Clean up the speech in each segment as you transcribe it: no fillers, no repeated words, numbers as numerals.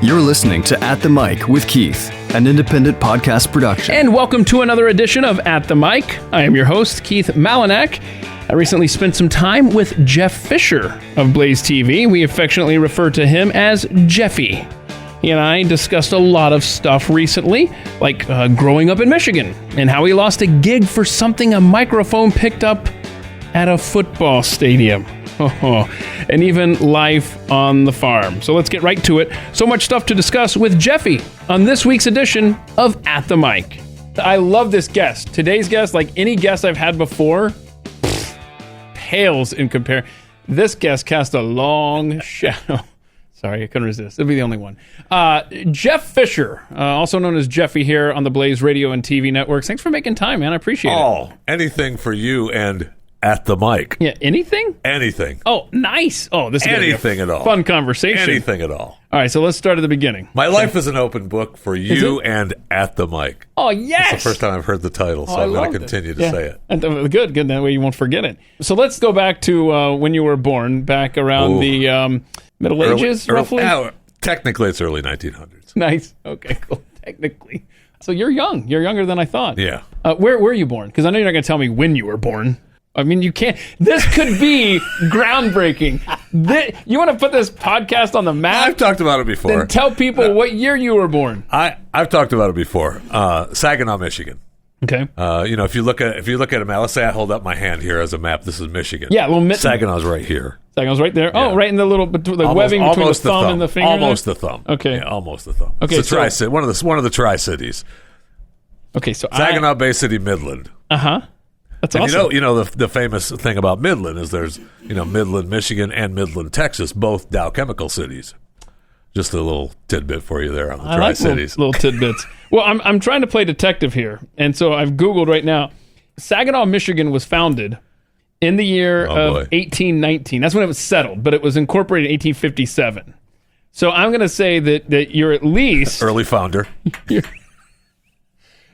You're listening to At the Mic with Keith, an independent podcast production. And welcome to another edition of At the Mic. I am your host, Keith Malinak. I recently spent some time with Jeff Fisher of Blaze TV. We affectionately refer to him as Jeffy. He and I discussed a lot of stuff recently, like growing up in Michigan and how he lost a gig for something a microphone picked up at a football stadium. And even life on the farm. So let's get right to it. So much stuff to discuss with Jeffy on this week's edition of At the Mic. I love this guest. Today's guest, like any guest I've had before, pales in comparison. This guest cast a long shadow. Sorry, I couldn't resist. It'll be the only one. Jeff Fisher, also known as Jeffy here on the Blaze Radio and TV networks. Thanks for making time, man. I appreciate it. Oh, anything for you and At the Mic. Yeah, anything? Anything. Oh, nice. Oh, this is anything gonna be a at all. Fun conversation. Anything at all. All right, so let's start at the beginning. My life is an open book for you and At the Mic. Oh, yes. It's the first time I've heard the title, so I'm going to continue to say it. And, good. That way you won't forget it. So let's go back to when you were born, back around the Middle Ages, roughly? Technically, it's early 1900s. Nice. Okay, cool. Technically. So you're young. You're younger than I thought. Yeah. Where were you born? Because I know you're not going to tell me when you were born. I mean, you can't. This could be groundbreaking. You want to put this podcast on the map? I've talked about it before. Then tell people what year you were born. I've talked about it before. Saginaw, Michigan. Okay. If you look at a map, let's say I hold up my hand here as a map. This is Michigan. Yeah, a little Saginaw's right here. Saginaw's right there. Yeah. Oh, right in the little webbing between the thumb and the finger. Almost the thumb. Okay. Yeah, almost the thumb. Okay, it's one of the tri-cities. Okay, so Saginaw Bay City, Midland. That's and awesome. You know the famous thing about Midland is there's Midland, Michigan, and Midland, Texas, both Dow Chemical cities. Just a little tidbit for you there on the Tri-Cities. Little tidbits. Well, I'm trying to play detective here, and so I've Googled right now. Saginaw, Michigan was founded in the year of 1819. That's when it was settled, but it was incorporated in 1857. So I'm going to say that you're at least... Early founder.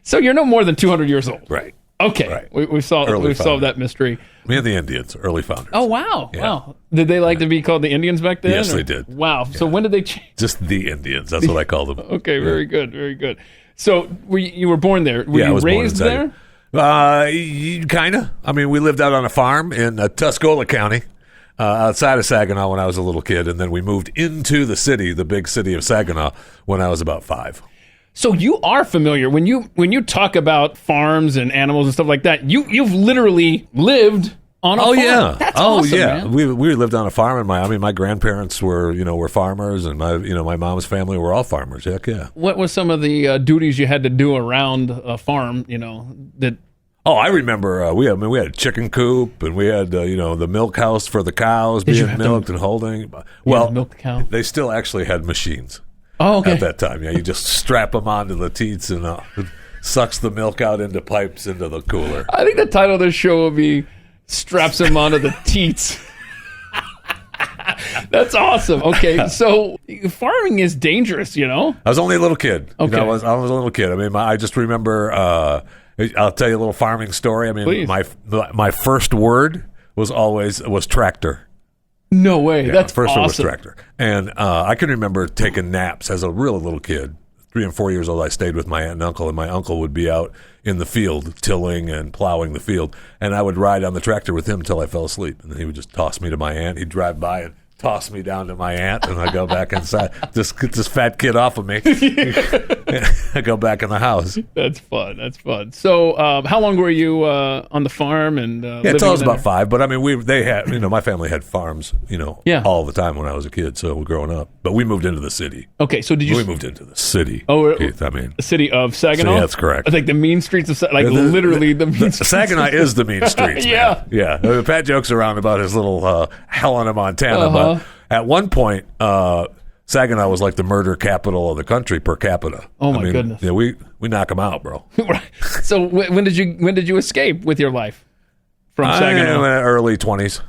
So you're no more than 200 years old. Right. Okay. Right. We've solved that mystery. Me and the Indians, early founders. Oh, wow. Yeah. Wow. Did they like to be called the Indians back then? Yes, they did. Wow. So when did they change? Just the Indians. That's what I call them. Okay, very good. Very good. So you were born there. Were you I was raised born there? Kind of. I mean, we lived out on a farm in Tuscola County, outside of Saginaw when I was a little kid, and then we moved into the city, the big city of Saginaw, when I was about 5. So you are familiar when you talk about farms and animals and stuff like that. You've literally lived on a farm. Yeah. That's awesome, man. We lived on a farm, and my grandparents were farmers, and my mom's family were all farmers. Heck yeah. What were some of the duties you had to do around a farm? That. Oh, I remember we had a chicken coop, and we had the milk house for the cows being milked and holding. Well, milk the cow. They still actually had machines. Oh, okay. At that time, yeah, you just strap them onto the teats and it sucks the milk out into pipes into the cooler. I think the title of this show will be "Straps Him Onto the Teats." That's awesome. Okay, so farming is dangerous, I was only a little kid. Okay, I was a little kid. I mean, I just remember. I'll tell you a little farming story. I mean, Please. my first word was tractor. No way. Yeah, That's first awesome. one was tractor. And I can remember taking naps as a really little kid. 3 and 4 years old, I stayed with my aunt and uncle, and my uncle would be out in the field tilling and plowing the field. And I would ride on the tractor with him until I fell asleep. And then he would just toss me to my aunt. He'd drive by and toss me down to my aunt, and I go back inside. Just get this fat kid off of me. I go back in the house. That's fun. So how long were you on the farm? And until I was about 5. But I mean, my family had farms, all the time when I was a kid. So growing up, but we moved into the city. Okay, so we moved into the city? Oh, Keith, I mean, the city of Saginaw. Yeah, that's correct. Like the mean streets of literally the mean streets. Saginaw is the mean streets. Yeah, man. Yeah. Pat jokes around about his little Helena, Montana, but at one point, Saginaw was like the murder capital of the country per capita. Oh my goodness! Yeah, we knock them out, bro. Right. So when did you escape with your life from Saginaw? In my early 20s.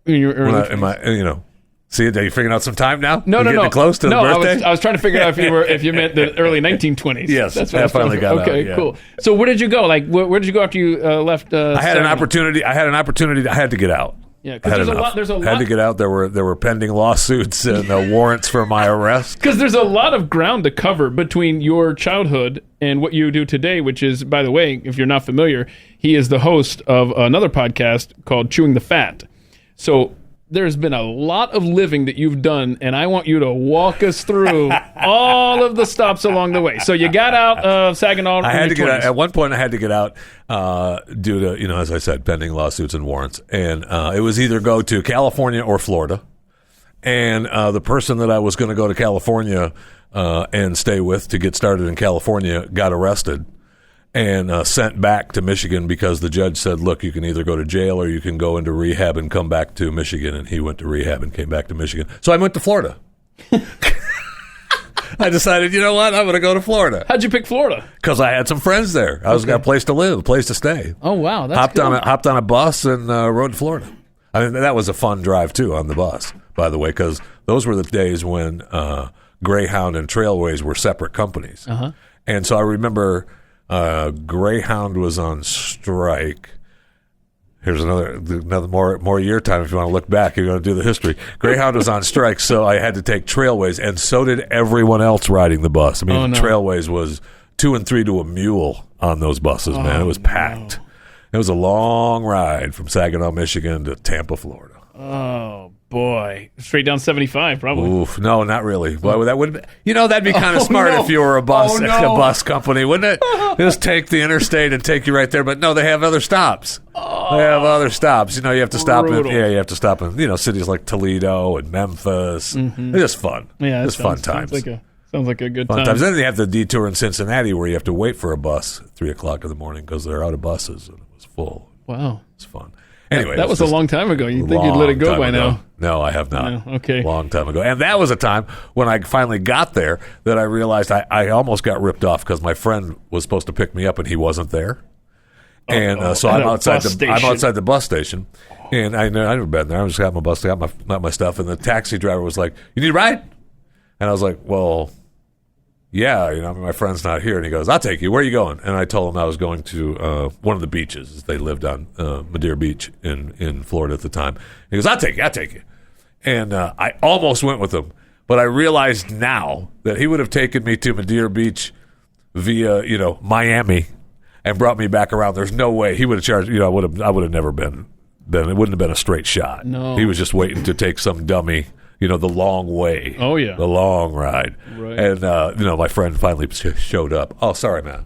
In your early 20s? See, are you figuring out some time now? No. Getting close to the birthday? I was trying to figure out if you meant the early 1920s. Yes, that's what I finally got out. Okay, yeah. Cool. So where did you go? Like, where did you go after you left? I had an opportunity. I had to get out. Yeah, because there's a lot. Had to get out. There were pending lawsuits and warrants for my arrest. Because there's a lot of ground to cover between your childhood and what you do today, which is, by the way, if you're not familiar, he is the host of another podcast called Chewing the Fat. So there's been a lot of living that you've done, and I want you to walk us through all of the stops along the way. So you got out of Saginaw. I had to get out. At one point, I had to get out due to, as I said, pending lawsuits and warrants. And it was either go to California or Florida. And the person that I was going to go to California and stay with to get started in California got arrested and sent back to Michigan because the judge said, look, you can either go to jail or you can go into rehab and come back to Michigan. And he went to rehab and came back to Michigan. So I went to Florida. I decided, you know what? I'm going to go to Florida. How'd you pick Florida? Because I had some friends there. I was got a place to live, a place to stay. Oh, wow. That's hopped on a bus and rode to Florida. I mean, that was a fun drive, too, on the bus, by the way, because those were the days when Greyhound and Trailways were separate companies. Uh-huh. And so I remember Greyhound was on strike. Here's another more year time if you want to look back. You're going to do the history. Greyhound was on strike, so I had to take Trailways, and so did everyone else riding the bus. I mean, Trailways was 2 and 3 to a mule on those buses, man. It was packed. No. It was a long ride from Saginaw, Michigan to Tampa, Florida. Oh, boy. Straight down 75, probably. Oof. No, not really. Well, that would that'd be kind of smart if you were a bus company, wouldn't it? Just take the interstate and take you right there. But no, they have other stops. They have other stops. You have to stop in cities like Toledo and Memphis. Mm-hmm. It's just fun. Yeah, it's fun times. Sounds like a good fun time. Times. Then they have the detour in Cincinnati where you have to wait for a bus at 3 o'clock in the morning because they're out of buses and it was full. Wow. It's fun. Anyway, that was a long time ago. You'd think you'd let it go by now. No, I have not. No, okay. Long time ago. And that was a time when I finally got there that I realized I almost got ripped off because my friend was supposed to pick me up and he wasn't there. And so I'm outside the bus station. And I've never been there. I just got my bus, got my stuff. And the taxi driver was like, "You need a ride?" And I was like, "Well, yeah, my friend's not here." And he goes, "I'll take you. Where are you going?" And I told him I was going to one of the beaches. They lived on Madeira Beach in Florida at the time. He goes, I'll take you. And I almost went with him. But I realized now that he would have taken me to Madeira Beach via, Miami and brought me back around. There's no way he would have charged, I would have never been, it wouldn't have been a straight shot. No. He was just waiting to take some dummy, the long way. Oh, yeah. The long ride. Right. And, my friend finally showed up. Oh, sorry, man.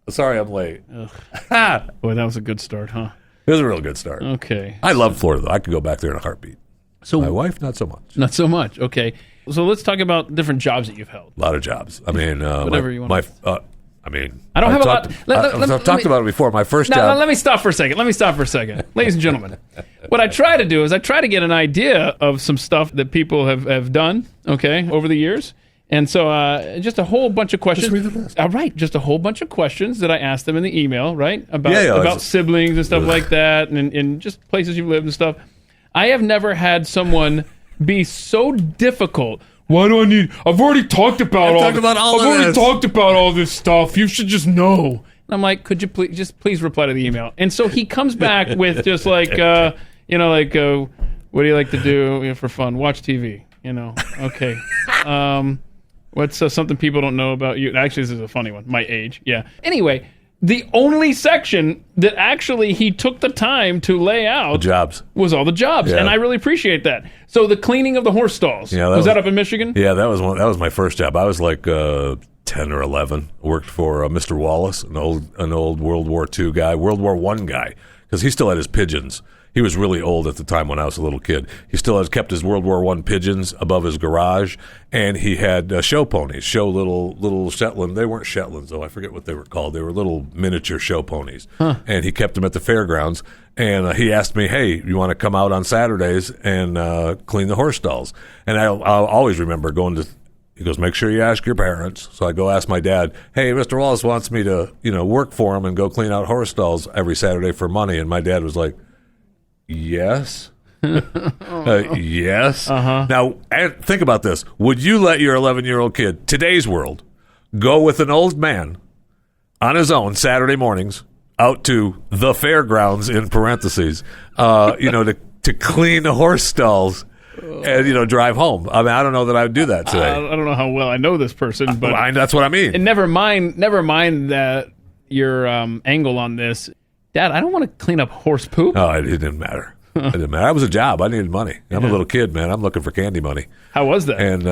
Sorry I'm late. Boy, that was a good start, huh? It was a real good start. Okay. I love Florida, though. I could go back there in a heartbeat. So my wife, not so much. Not so much. Okay. So let's talk about different jobs that you've held. A lot of jobs. I mean, whatever you want. I don't have a lot. I've talked about it before. My first job. No, let me stop for a second. Ladies and gentlemen, what I try to do is I try to get an idea of some stuff that people have done, over the years. And so just a whole bunch of questions. Just read the list. All right, just a whole bunch of questions that I asked them in the email, right? About siblings and stuff like that and just places you've lived and stuff. I have never had someone be so difficult. Why do I need? I've already talked about all this stuff. You should just know. And I'm like, could you please reply to the email? And so he comes back with just like, what do you like to do for fun? Watch TV. Okay. What's something people don't know about you? Actually, this is a funny one. My age. Yeah. Anyway. The only section that actually he took the time to lay out was all the jobs, and I really appreciate that. So the cleaning of the horse stalls, was that up in Michigan? Yeah, that was my first job. I was like 10 or 11. Worked for Mr. Wallace, an old World War II guy, World War I guy, because he still had his pigeons. He was really old at the time when I was a little kid. He still has kept his World War I pigeons above his garage, and he had show ponies, little Shetland. They weren't Shetlands, though. I forget what they were called. They were little miniature show ponies, and he kept them at the fairgrounds. And he asked me, "Hey, you want to come out on Saturdays and clean the horse stalls?" And I'll always remember going to. He goes, "Make sure you ask your parents." So I go ask my dad, "Hey, Mr. Wallace wants me to, work for him and go clean out horse stalls every Saturday for money." And my dad was like, "Yes." Yes. Uh-huh. Now, think about this. Would you let your 11-year-old kid, today's world, go with an old man on his own Saturday mornings out to the fairgrounds, in parentheses, to to clean the horse stalls and drive home. I mean, I don't know that I would do that today. I don't know how well I know this person, but that's what I mean. And never mind that your angle on this, Dad. I don't want to clean up horse poop. Oh, it didn't matter. It didn't matter. That was a job. I needed money. I'm a little kid, man. I'm looking for candy money. How was that? And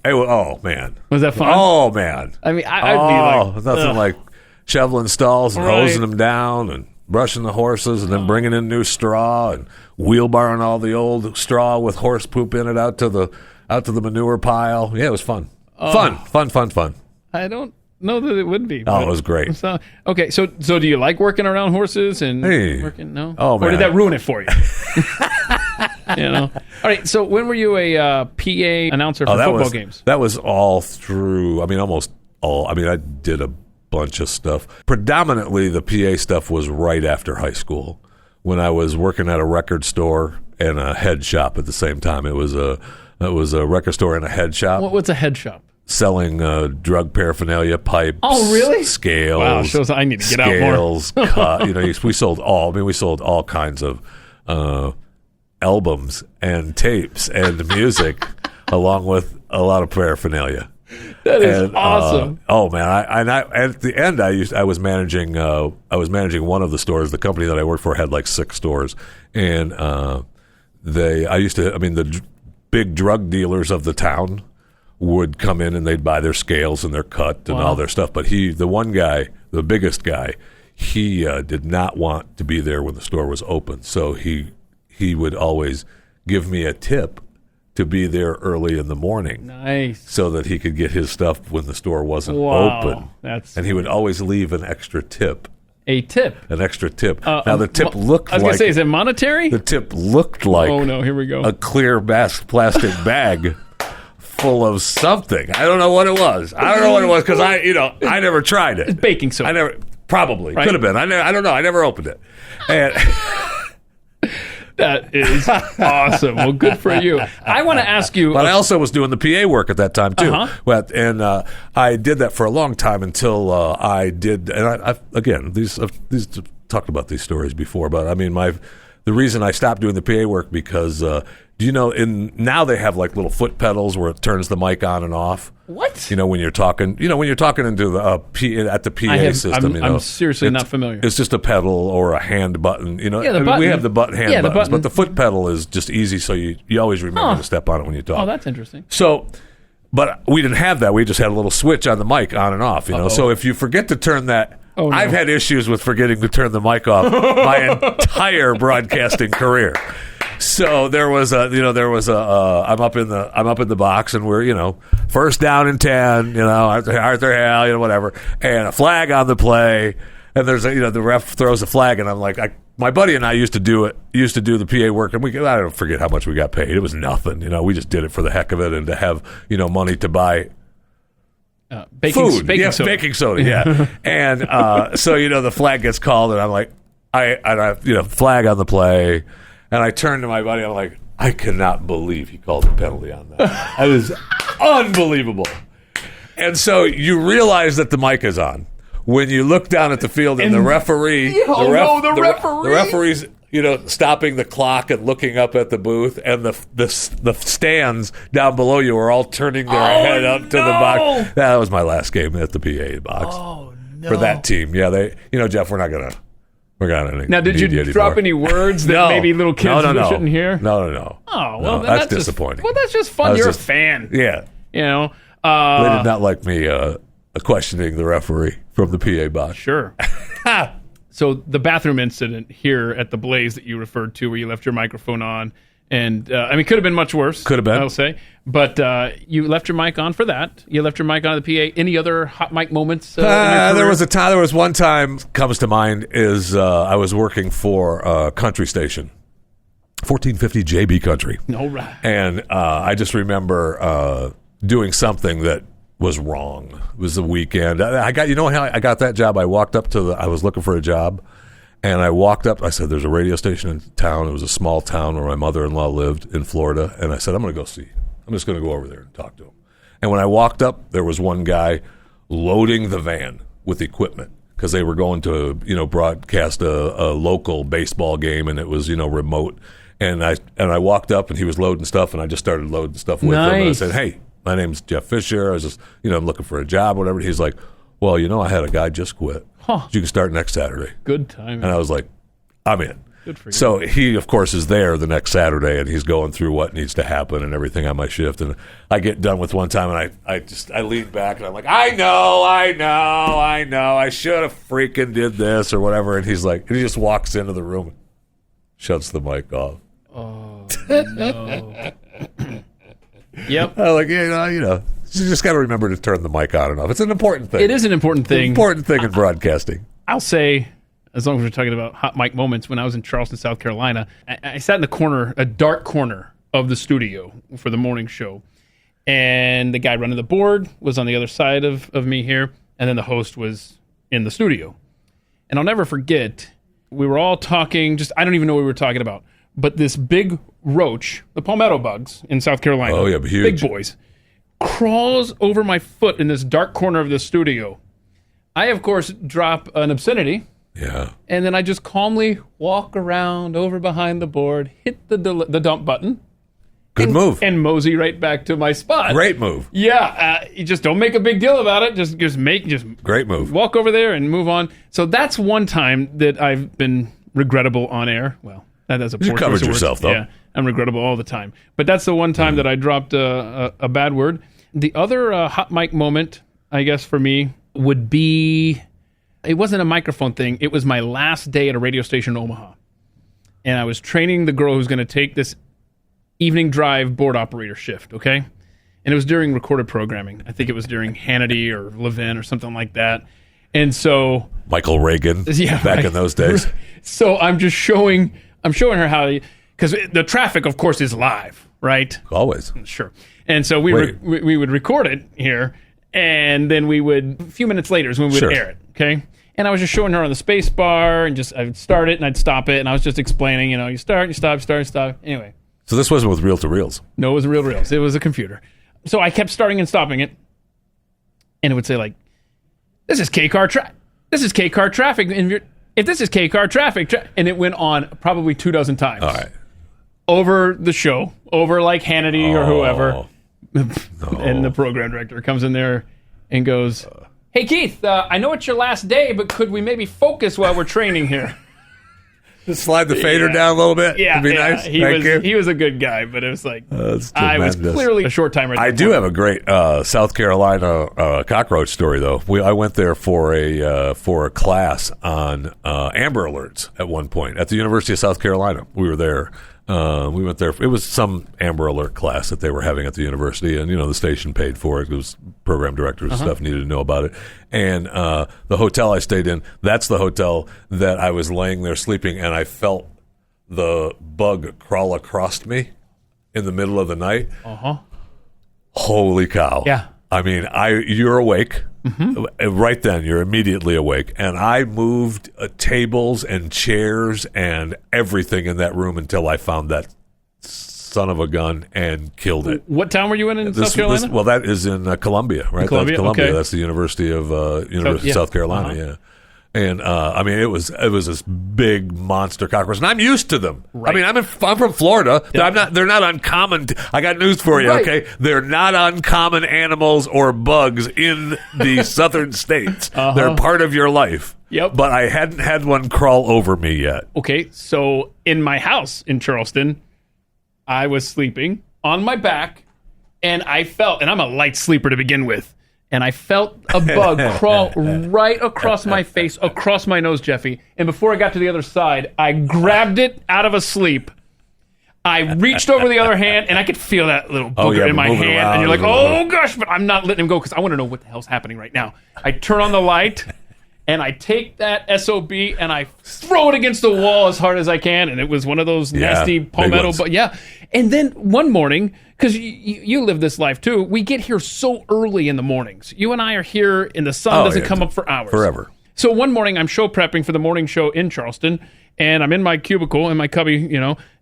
oh man, was that fun? Oh man. I mean, I'd be like, nothing like shoveling stalls and hosing them down and brushing the horses and then bringing in new straw and wheelbarring all the old straw with horse poop in it out to the manure pile. Yeah, it was fun. Fun. I don't know that it would be. Oh, it was great. So, okay, so do you like working around horses and working? No. Oh man. Or did that ruin it for you? All right. So when were you a PA announcer for football games? That was all through. I mean, almost all. I mean, I did a bunch of stuff. Predominantly, the PA stuff was right after high school when I was working at a record store and a head shop at the same time. It was a record store and a head shop. What's a head shop? Selling drug paraphernalia, pipes. Oh, really? Scales. Wow, shows I need to get scales, out more. cut. We sold all kinds of albums and tapes and music, along with a lot of paraphernalia. That is awesome. Oh man! I at the end I was managing one of the stores. The company that I worked for had like 6 stores, and the big drug dealers of the town would come in and they'd buy their scales and their cut and all their stuff. But the one guy, the biggest guy, he did not want to be there when the store was open. So he would always give me a tip to be there early in the morning. Nice. So that he could get his stuff when the store wasn't open. And he would always leave an extra tip. A tip? An extra tip. Now, the tip looked like... I was going to say, is it monetary? The tip looked like... Oh, no, here we go. A clear plastic bag full of something. I don't know what it was. Because I never tried it. It's baking soda. Probably. Right? Could have been. I don't know. I never opened it. And... That is awesome. Well, good for you. I want to ask you... But I also was doing the PA work at that time, too. Well, and I did that for a long time until I did... And I've talked about these stories before, but I mean, the reason I stopped doing the PA work because... do you know, now they have like little foot pedals where it turns the mic on and off. What? When you're talking into at the PA system. I'm seriously not familiar. It's just a pedal or a hand button. We have the hand buttons, but the foot pedal is just easy, so you always remember to step on it when you talk. Oh, that's interesting. So, but we didn't have that. We just had a little switch on the mic on and off. So if you forget to turn that. Oh, no. I've had issues with forgetting to turn the mic off my entire broadcasting career. So I'm up in the box and we're, first down and 10, Arthur Hale, whatever, and a flag on the play, and there's the ref throws a flag, and I'm like, my buddy and I used to do the PA work, and I don't forget how much we got paid. It was nothing, we just did it for the heck of it and to have, money to buy baking soda. Baking soda, yeah. And so the flag gets called, and I'm like, flag on the play. And I turned to my buddy, I'm like, I cannot believe he called a penalty on that. That is unbelievable. And so you realize that the mic is on when you look down at the field and the referee's stopping the clock and looking up at the booth, and the stands down below you are all turning their head up to the box. That was my last game at the PA box. Oh, no. For that team. Yeah, Jeff, we're not going to... Now, did you drop any words that maybe little kids shouldn't hear? No. Oh, well, that's disappointing. That's just fun. You're a fan. Yeah. They did not like me questioning the referee from the PA box. Sure. So the bathroom incident here at the Blaze that you referred to, where you left your microphone on, and it could have been much worse. Could have been. I'll say. But you left your mic on for that. You left your mic on at the PA. Any other hot mic moments? There was one time comes to mind is I was working for country station, 1450 JB Country. All right. And I just remember doing something that was wrong. It was the weekend. I got how I got that job. I walked up I was looking for a job. And I walked up, I said, there's a radio station in town. It was a small town where my mother-in-law lived in Florida. And I said, I'm going to go see. I'm just going to go over there and talk to him. And when I walked up, there was one guy loading the van with equipment because they were going to, broadcast a local baseball game, and it was, remote. And I walked up, and he was loading stuff, and I just started loading stuff with him. And I said, "Hey, my name's Jeff Fisher. I was just, I'm looking for a job, whatever." He's like, "Well, I had a guy just quit. You can start next Saturday." Good timing. And I was like, "I'm in." Good for you. So he, of course, is there the next Saturday, and he's going through what needs to happen and everything on my shift. And I get done with one time, and I lean back, and I'm like, I know, I should have freaking did this or whatever. And he's like, and he just walks into the room, shuts the mic off. Oh no. Yep. I'm like, you just got to remember to turn the mic on and off. It's an important thing. It is an important thing. Important thing in broadcasting. I'll say, as long as we're talking about hot mic moments, when I was in Charleston, South Carolina, I sat in the corner, a dark corner of the studio for the morning show. And the guy running the board was on the other side of me here. And then the host was in the studio. And I'll never forget, we were all talking, I don't even know what we were talking about. But this big roach, the palmetto bugs in South Carolina, oh yeah, huge. Big boys, crawls over my foot in this dark corner of the studio. I, of course, drop an obscenity. Yeah. And then I just calmly walk around over behind the board, hit the dump button. Good move. And mosey right back to my spot. Great move. Yeah. You just don't make a big deal about it. Just great move. Walk over there and move on. So that's one time that I've been regrettable on air. Well, that's a poor you covered yourself, though. Yeah. I'm regrettable all the time. But that's the one time that I dropped a bad word. The other hot mic moment, I guess, for me would be... It wasn't a microphone thing. It was my last day at a radio station in Omaha. And I was training the girl who's going to take this evening drive board operator shift, okay? And it was during recorded programming. I think it was during Hannity or Levin or something like that. And so... Michael Reagan, back in those days. So I'm showing her how... Because the traffic, of course, is live, right? Always. Sure. And so we would record it here, and then a few minutes later is when we would air it, okay? And I was just showing her on the space bar, and I'd start it and I'd stop it, and I was just explaining, you start, you stop, stop. Anyway. So this wasn't with reel-to-reels? No, it was reel-to-reels. It was a computer. So I kept starting and stopping it, and it would say, like, this is K-car traffic. And if this is K-car traffic, and it went on probably 24 times. All right. Over the show, over like Hannity or whoever. And the program director comes in there and goes, "Hey, Keith, I know it's your last day, but could we maybe focus while we're training here?" Just slide the fader down a little bit. Yeah, it'd be nice. He was a good guy, but it was like I was clearly a short timer. I do have a great South Carolina cockroach story though. I went there for a class on Amber Alerts at one point at the University of South Carolina. We were there. We went there. It was some Amber Alert class that they were having at the university, and the station paid for it. It was program directors and stuff needed to know about it. And the hotel I stayed in, that's the hotel that I was laying there sleeping, and I felt the bug crawl across me in the middle of the night. Holy cow! Yeah. I mean, you're awake. Right then, you're immediately awake. And I moved tables and chairs and everything in that room until I found that son of a gun and killed it. What town were you in South Carolina? Well, that is in Columbia, right? Columbia? That's Columbia. Okay. That's the University of South Carolina, yeah. And I mean, it was this big monster cockroach, and I'm used to them. Right. I mean, I'm from Florida. Yep. They're not uncommon. I got news for you. Right. Okay, they're not uncommon animals or bugs in the southern states. They're part of your life. Yep. But I hadn't had one crawl over me yet. Okay, so in my house in Charleston, I was sleeping on my back, and I felt, and I'm a light sleeper to begin with. And I felt a bug crawl right across my face, across my nose, Jeffy. And before I got to the other side, I grabbed it out of a sleep. I reached over the other hand, and I could feel that little booger in my hand. And you're like, oh, gosh, but I'm not letting him go because I want to know what the hell's happening right now. I turn on the light, and I take that SOB, and I throw it against the wall as hard as I can. And it was one of those nasty palmetto. But yeah. And then one morning, because you live this life too, we get here so early in the mornings. You and I are here, and the sun doesn't come up for hours. Forever. So one morning, I'm show prepping for the morning show in Charleston, and I'm in my cubicle, in my cubby,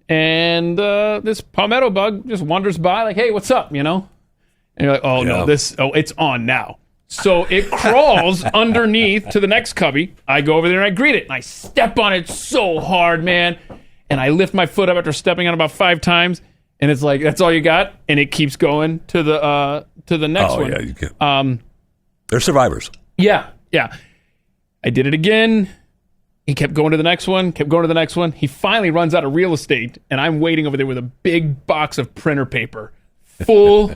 and this palmetto bug just wanders by like, hey, what's up, And you're like, oh, no, it's on now. So it crawls underneath to the next cubby. I go over there and I greet it, and I step on it so hard, man. and I lift my foot up after stepping on about 5 times, and it's like, that's all you got, and it keeps going to the next one. Oh yeah, you can. They're survivors. Yeah. I did it again. He kept going to the next one, He finally runs out of real estate, and I'm waiting over there with a big box of printer paper. Full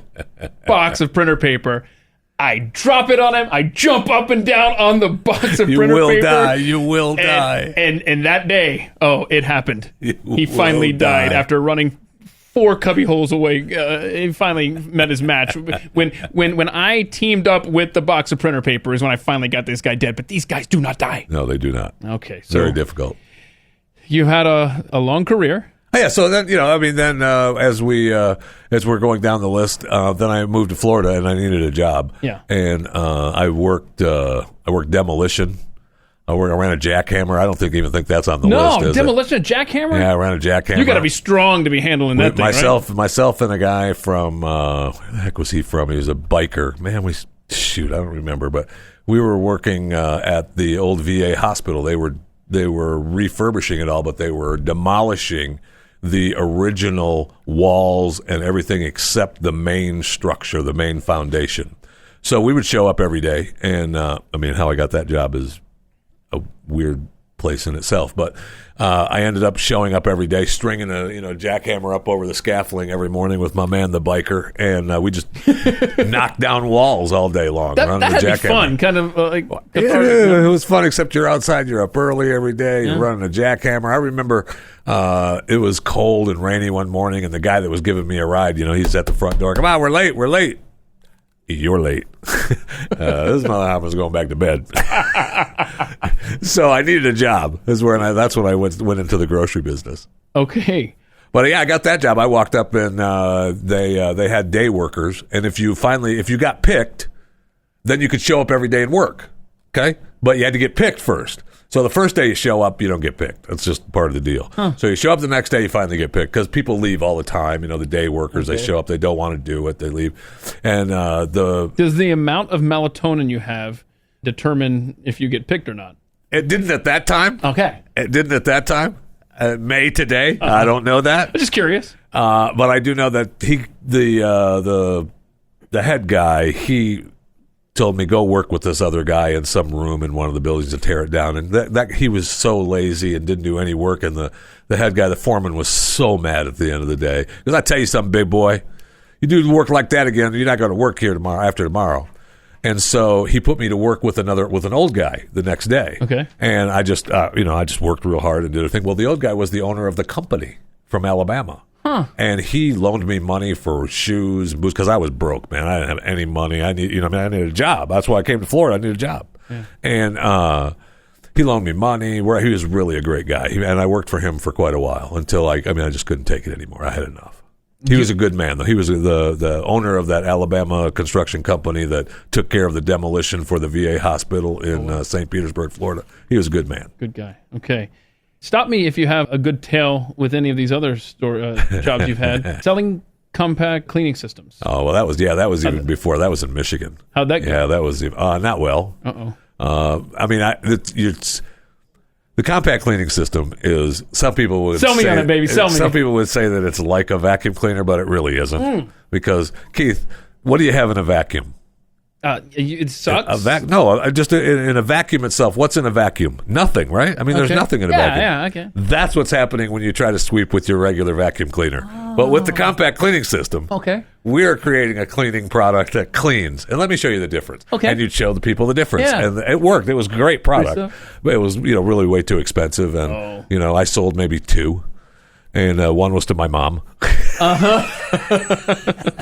box of printer paper. I drop it on him. I jump up and down on the box of printer paper. You will die. And that day, it happened. He finally died after running 4 cubby holes away. He finally met his match. When I teamed up with the box of printer paper is when I finally got this guy dead. But these guys do not die. No, they do not. Okay. So very difficult. You had a long career. Oh, yeah, so then as we're going down the list, then I moved to Florida and I needed a job. Yeah, and I worked demolition. I ran a jackhammer. I don't even think that's on the list. No, demolition, a jackhammer. Yeah, I ran a jackhammer. You got to be strong to be handling that thing. Myself, and a guy from where the heck was he from? He was a biker. Man, I don't remember, but we were working at the old VA hospital. They were refurbishing it all, but they were demolishing the original walls and everything except the main structure, the main foundation. So we would show up every day, and how I got that job is a weird place in itself. But I ended up showing up every day, stringing a jackhammer up over the scaffolding every morning with my man, the biker, and we just knocked down walls all day long. That had to be fun, kind of like it was fun. Except you're outside, you're up early every day, you're running a jackhammer. I remember it was cold and rainy one morning, and the guy that was giving me a ride, he's at the front door. Come on, we're late. You're late. This motherfucker was going back to bed. So I needed a job. That's when I went into the grocery business. Okay. But yeah, I got that job. I walked up and they had day workers, and if you got picked, then you could show up every day and work. Okay, but you had to get picked first. So the first day you show up, you don't get picked. That's just part of the deal. Huh. So you show up the next day, you finally get picked because people leave all the time. The day workers, They show up, they don't want to do it, they leave. And does the amount of melatonin you have determine if you get picked or not? It didn't at that time. Okay. It didn't at that time. It may today. I don't know that. I'm just curious. But I do know that the head guy, he told me, go work with this other guy in some room in one of the buildings to tear it down. And that he was so lazy and didn't do any work. And the head guy, the foreman, was so mad at the end of the day. Because I tell you something, big boy, you do work like that again, you're not going to work here after tomorrow. And so he put me to work with an old guy the next day. Okay. And I just worked real hard and did a thing. Well, the old guy was the owner of the company from Alabama. Huh. And he loaned me money for shoes and boots because I was broke, man. I didn't have any money. I needed a job. That's why I came to Florida. I needed a job. Yeah. And he loaned me money. He was really a great guy. And I worked for him for quite a while until I just couldn't take it anymore. I had enough. He was a good man, though. He was the owner of that Alabama construction company that took care of the demolition for the VA hospital in St. Petersburg, Florida. He was a good man. Good guy. Okay. Stop me if you have a good tale with any of these other jobs you've had. Selling compact cleaning systems. Oh, well, that was even before. That was in Michigan. How'd that go? Yeah, that was not well. The compact cleaning system is, some people would sell me on it, baby. Sell me. Some people would say that it's like a vacuum cleaner, but it really isn't. Because, Keith, what do you have in a vacuum? It sucks. Just in a vacuum itself. What's in a vacuum? Nothing, right? There's nothing in a vacuum. Yeah, okay. That's what's happening when you try to sweep with your regular vacuum cleaner. Oh. But with the compact cleaning system, we're creating a cleaning product that cleans. And let me show you the difference. Okay. And you'd show the people the difference. Yeah. And it worked. It was a great product. But it was really way too expensive. And, I sold maybe 2. And one was to my mom.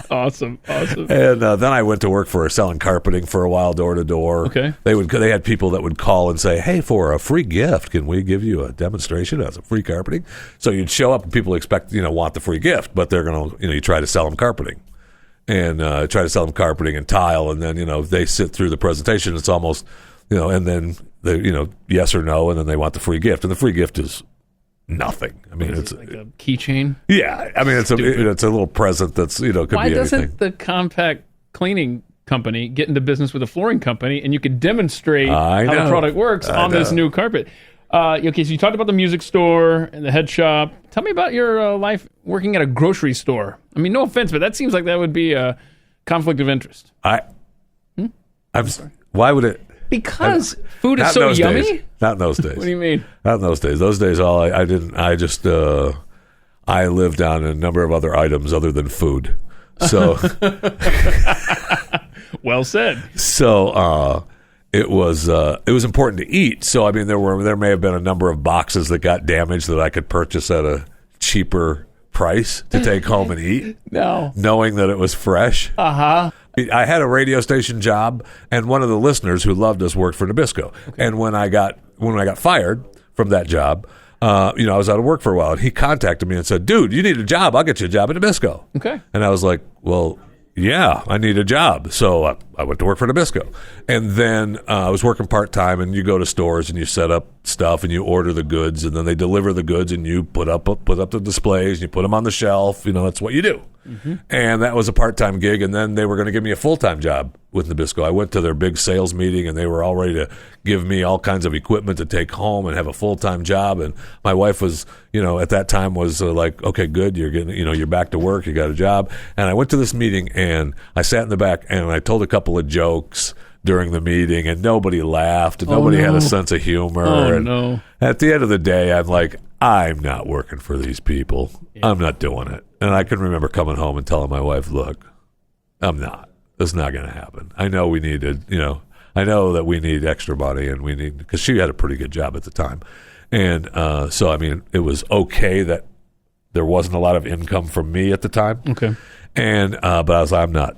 Awesome. And then I went to work for selling carpeting for a while, door to door. Okay. They had people that would call and say, "Hey, for a free gift, can we give you a demonstration as a free carpeting?" So you'd show up and people want the free gift, but they're gonna you try to sell them carpeting, and try to sell them carpeting and tile, and then they sit through the presentation. It's almost and then they yes or no, and then they want the free gift, and the free gift is nothing. It's like a keychain. Yeah, it's a little present that's could Why be anything. Why doesn't the compact cleaning company get into business with a flooring company and you could demonstrate how the product works on this new carpet? Okay, so you talked about the music store and the head shop. Tell me about your life working at a grocery store. I mean, no offense, but that seems like that would be a conflict of interest. Why would it? Because food is so yummy. Days. Not in those days. What do you mean? Not in those days. Those days, I lived on a number of other items other than food. So, well said. So, it was important to eat. So, I mean, there may have been a number of boxes that got damaged that I could purchase at a cheaper price to take home and eat. No, knowing that it was fresh. I had a radio station job, and one of the listeners who loved us worked for Nabisco. Okay. And when I got fired from that job, I was out of work for a while, and he contacted me and said, "Dude, you need a job? I'll get you a job at Nabisco." Okay. And I was like, "Well, yeah, I need a job." So I went to work for Nabisco. And then I was working part-time, and you go to stores and you set up stuff and you order the goods, and then they deliver the goods and you put up the displays and you put them on the shelf. That's what you do. Mm-hmm. And that was a part-time gig, and then they were going to give me a full-time job with Nabisco. I went to their big sales meeting, and they were all ready to give me all kinds of equipment to take home and have a full-time job. And my wife was, at that time was like, "Okay, good, you're getting, you're back to work, you got a job." And I went to this meeting, and I sat in the back, and I told a couple of jokes during the meeting, and nobody laughed, and nobody had a sense of humor. No. At the end of the day, I'm like, I'm not working for these people. Yeah. I'm not doing it. And I can remember coming home and telling my wife, "Look, I'm not. It's not going to happen. I know we needed, I know that we need extra money, and we need," because she had a pretty good job at the time. And so, I mean, it was okay that there wasn't a lot of income from me at the time. Okay. And but I was like, I'm not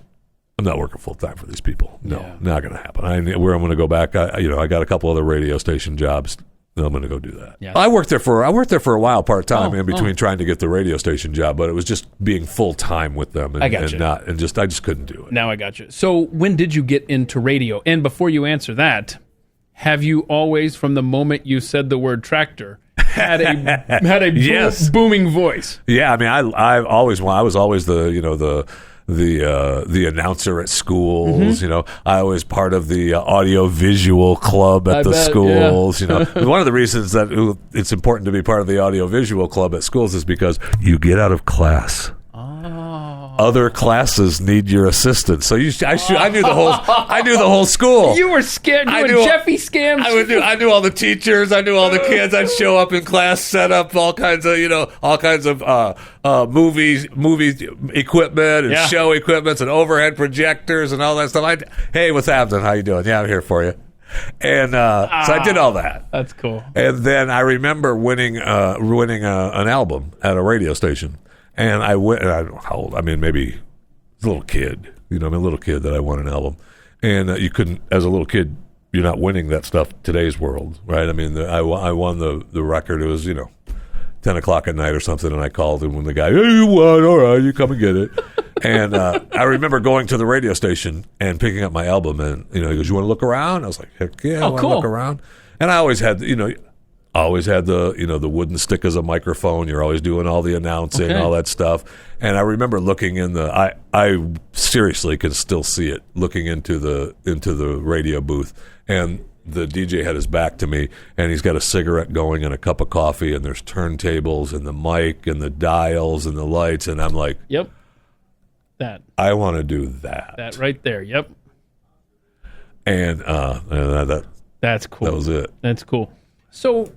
working full time for these people. No, not going to happen. I'm going to go back. I got a couple other radio station jobs. I'm going to go do that. Yeah. I worked there for a while part time in between trying to get the radio station job, but it was just being full time with them, and, I just couldn't do it. Now I got you. So when did you get into radio? And before you answer that, have you always, from the moment you said the word tractor, had a yes. booming voice? Yeah, I mean, I was always the announcer at schools. Mm-hmm. I was part of the audio visual club at the schools. Yeah. One of the reasons that it's important to be part of the audio visual club at schools is because you get out of class. Other classes need your assistance. So I knew the whole school. You were scared. You were Jeffy Scams. I knew all the teachers. I knew all the kids. I'd show up in class, set up all kinds of movie equipment and show equipments and overhead projectors and all that stuff. Hey, what's happening? How you doing? Yeah, I'm here for you. And so I did all that. That's cool. And then I remember winning an album at a radio station. And I went, and I don't know how old, I mean, maybe a little kid, I'm a little kid that I won an album. And you couldn't, as a little kid, you're not winning that stuff today's world, right? I mean, I won the record. It was, 10 o'clock at night or something, and I called, and when the guy, "Hey, you won, all right, you come and get it." And I remember going to the radio station and picking up my album, and, he goes, "You want to look around?" I was like, "Heck yeah, I want to look around." And I always had, the wooden stick as a microphone. You're always doing all the announcing, all that stuff. And I remember looking in I seriously can still see it, looking into the radio booth. And the DJ had his back to me, and he's got a cigarette going and a cup of coffee, and there's turntables and the mic and the dials and the lights. And I'm like, yep, that. I want to do that. That right there, yep. And that's cool. That was it. That's cool. So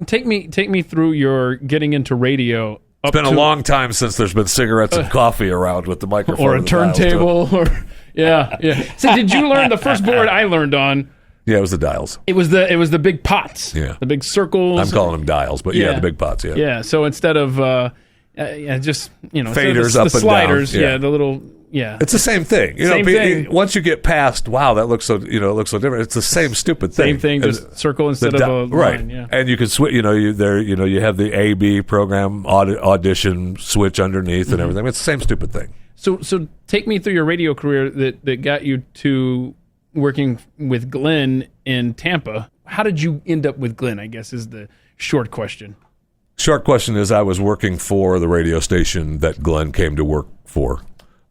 take me through your getting into radio. It's been a long time since there's been cigarettes and coffee around with the microphone or a turntable, yeah. So did you learn the first board I learned on? Yeah, it was the dials. It was the big pots. Yeah, the big circles. I'm calling them dials, but the big pots. Yeah. Yeah. So instead of just faders up and sliders, down. Yeah, the little. Yeah, it's the same thing. Same thing. Once you get past, wow, that looks so different. It's the same stupid thing. Same thing, just circle instead of a right. line. Yeah. And you can switch. You have the A/B program audition switch underneath and everything. It's the same stupid thing. So take me through your radio career that got you to working with Glenn in Tampa. How did you end up with Glenn, I guess, is the short question. Short question is I was working for the radio station that Glenn came to work for.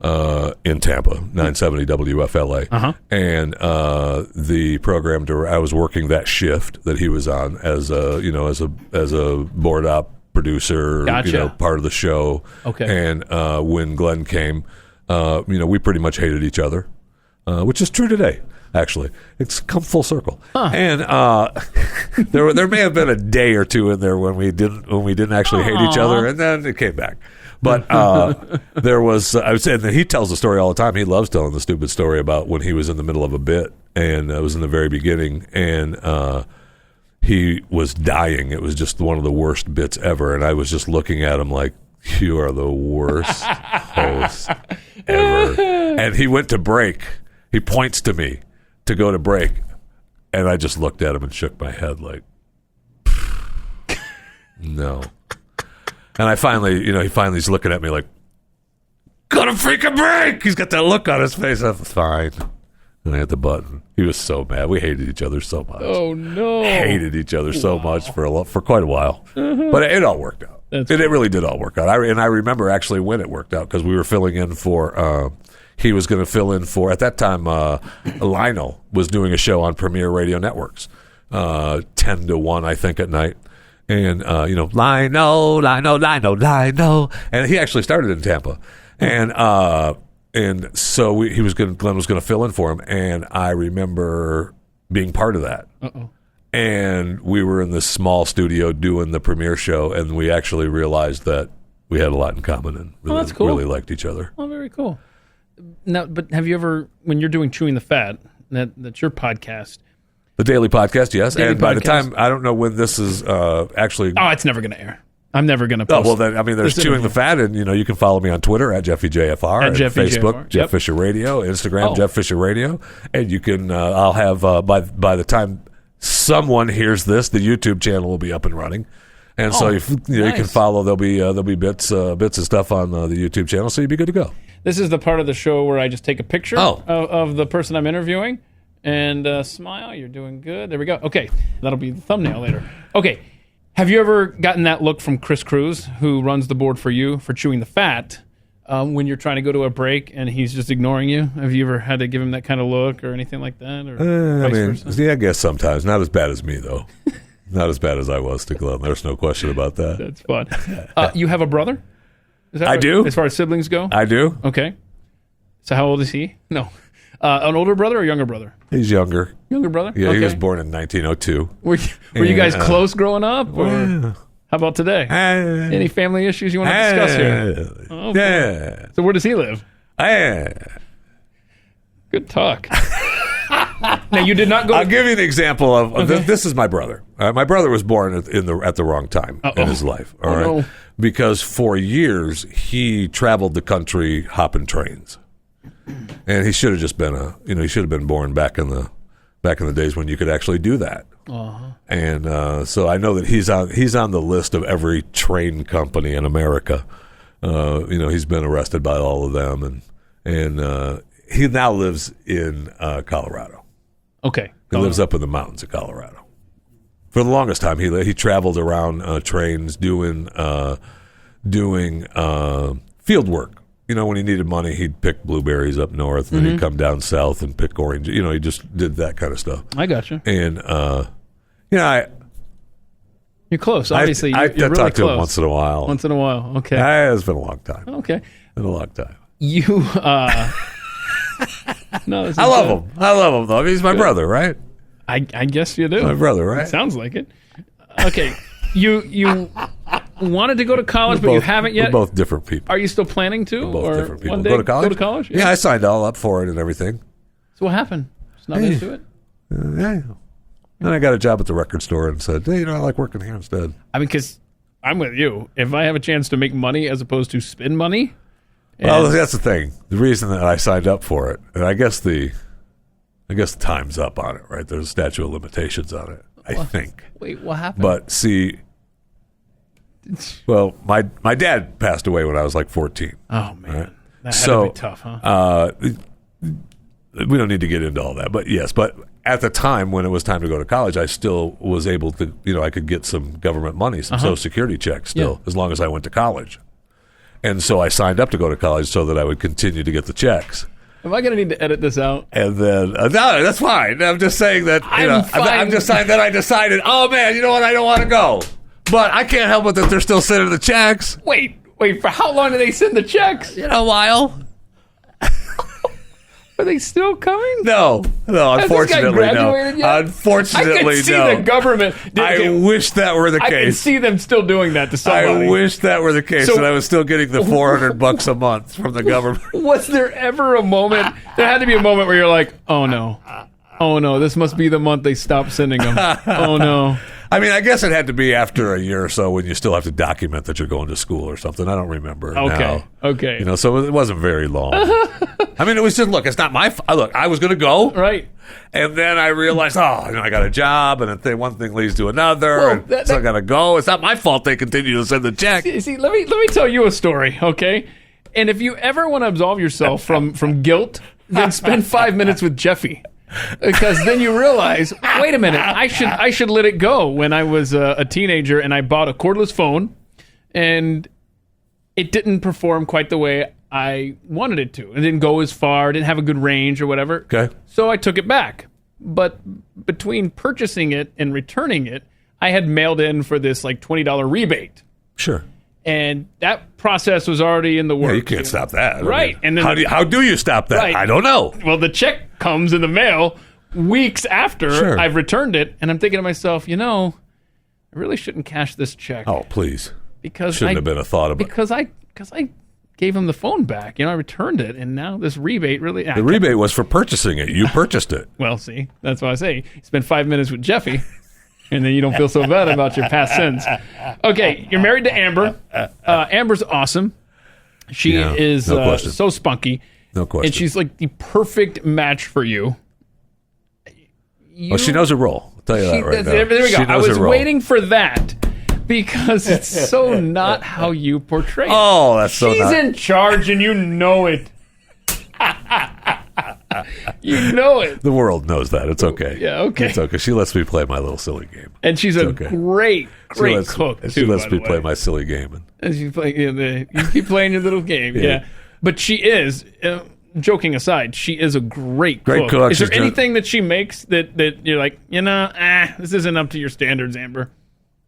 in Tampa, 970 WFLA, and the program I was working that shift that he was on as a board op producer, Gotcha. part of the show. Okay. And when Glenn came, we pretty much hated each other, which is true today. Actually, it's come full circle. And there may have been a day or two in there when we didn't actually hate each other, and then it came back. But there was, I would say, and he tells the story all the time. He loves telling the stupid story about when he was in the middle of a bit, and it was in the very beginning, and he was dying. It was just one of the worst bits ever, and I was just looking at him like, you are the worst host ever. And he went to break. He points to me to go to break, and I just looked at him and shook my head like, no. And I finally, he's looking at me like, go to freaking break. He's got that look on his face. I'm fine. And I hit the button. He was so mad. We hated each other so much. Oh no! Hated each other so much for quite a while. But it all worked out. It really did all work out. I remember actually when it worked out because we were filling in for. He was going to fill in for, at that time, Lionel was doing a show on Premier Radio Networks, 10 to 1, I think, at night. And, Lionel. And he actually started in Tampa. And so Glenn was going to fill in for him. And I remember being part of that. Uh-oh. And we were in this small studio doing the premiere show, and we actually realized that we had a lot in common and that's cool. really liked each other. Oh, very cool. Now, but have you ever, when you're doing Chewing the Fat, that's your podcast. The daily podcast, yes. Daily and by the podcast. time, I don't know when this is actually. Oh, it's never going to air. I'm never going to post. Oh, well, then, there's Chewing the Fat, and, you can follow me on Twitter at JeffyJFR, At Jeffy Facebook, JFR. Jeff Yep. Fisher Radio, Instagram, Jeff Fisher Radio. And you can, I'll have, by the time someone hears this, the YouTube channel will be up and running. And so you can follow. There'll be bits and stuff on the YouTube channel, so you'll be good to go. This is the part of the show where I just take a picture of the person I'm interviewing and smile. You're doing good. There we go. Okay, that'll be the thumbnail later. Okay, have you ever gotten that look from Chris Cruz, who runs the board for you for Chewing the Fat, when you're trying to go to a break and he's just ignoring you? Have you ever had to give him that kind of look or anything like that? Or I guess sometimes. Not as bad as me, though. Not as bad as I was to Glenn. There's no question about that. That's fun. You have a brother? Is that I do. As far as siblings go? I do. Okay. So how old is he? No. An older brother or younger brother? He's younger. Younger brother? Yeah, okay. He was born in 1902. Were you guys close growing up? Or Well, how about today? Any family issues you want to discuss here? Oh, Yeah. So where does he live? Yeah. Good talk. Now, you did not go... I'll give you an example of this is my brother. My brother was born at the wrong time in his life. All right, no. Because for years he traveled the country hopping trains, and he should have just been he should have been born back in the days when you could actually do that. Uh-huh. And so I know that he's on the list of every train company in America. He's been arrested by all of them, and he now lives in Colorado. Okay. He lives up in the mountains of Colorado. For the longest time, he traveled around trains doing field work. When he needed money, he'd pick blueberries up north, and he'd come down south and pick orange. He just did that kind of stuff. I got you. And You're close. Obviously, I you're really talk to close. him once in a while. Once in a while. Okay. It's been a long time. Okay. Been a long time. You... No, this is I love good. him. I love him, though. He's my brother, right? I guess you do. My brother, right? Sounds like it. Okay. You wanted to go to college, but you haven't yet? We're both different people. Are you still planning to? We're both or different people. One day Go to college? Go to college? Yeah, I signed all up for it and everything. So what happened? Just not into it? Yeah. Then I got a job at the record store and said, hey, I like working here instead. I mean, because I'm with you. If I have a chance to make money as opposed to spend money... Well, that's the thing. The reason that I signed up for it, and I guess the time's up on it, right? There's a statute of limitations on it, I think. Wait, what happened? But see, well, my dad passed away when I was like 14. Oh, man. Right? That had to be tough, huh? We don't need to get into all that, but yes. But at the time when it was time to go to college, I still was able to, I could get some government money, some Social Security checks still, as long as I went to college. And so I signed up to go to college so that I would continue to get the checks. Am I going to need to edit this out? And then, no, that's fine. I'm just saying that, I'm just saying that I decided, oh man, you know what? I don't want to go. But I can't help it that they're still sending the checks. Wait, for how long do they send the checks? A while. Are they still coming? No, unfortunately, no. Unfortunately, I can see no. the government. I wish that were the case. I can see them still doing that to somebody. I wish that were the case, So- and I was still getting the $400 a month from the government. Was there ever a moment? There had to be a moment where you're like, oh no, this must be the month they stopped sending them. Oh no. I mean, I guess it had to be after a year or so when you still have to document that you're going to school or something. I don't remember. Okay. Now. Okay. So it wasn't very long. I mean, it was just, look, it's not my fault. Look, I was going to go. Right. And then I realized, I got a job, and one thing leads to another, Well, and so I got to go. It's not my fault they continue to send the check. See, let me tell you a story, okay? And if you ever want to absolve yourself from guilt, then spend 5 minutes with Jeffy. Because then you realize, wait a minute, I should let it go. When I was a teenager and I bought a cordless phone, and it didn't perform quite the way I wanted it to. It didn't go as far, didn't have a good range or whatever. Okay. So I took it back. But between purchasing it and returning it, I had mailed in for this like $20 rebate. Sure. And that process was already in the works. Yeah, you can't stop that. Right. I mean, And then how do you stop that? Right. I don't know. Well, the check comes in the mail weeks after Sure. I've returned it, and I'm thinking to myself, I really shouldn't cash this check. Oh, please. because Shouldn't have been a thought about it. because I gave him the phone back. I returned it, and now this rebate really. The rebate was for purchasing it. You purchased it. Well, see, that's why I say spend 5 minutes with Jeffy, and then you don't feel so bad about your past sins. Okay, you're married to Amber. Amber's awesome. She Yeah, is no question. so spunky. No question. And she's like the perfect match for you. Well, she knows her role. I'll tell you that right now. There we go. She I knows was her role. waiting for that because it's so not how you portray it. Oh, that's so She's not. in charge and you know it. You know it. The world knows that. It's okay. Yeah, okay. It's okay. She lets me play my little silly game. And she's a okay. great cook, She too, lets by me the play way. my silly game. And she's playing, you keep playing your little game. Yeah. Yeah. But she is, joking aside, she is a great Great cook. Is there She's done- anything that she makes that you're like, this isn't up to your standards, Amber?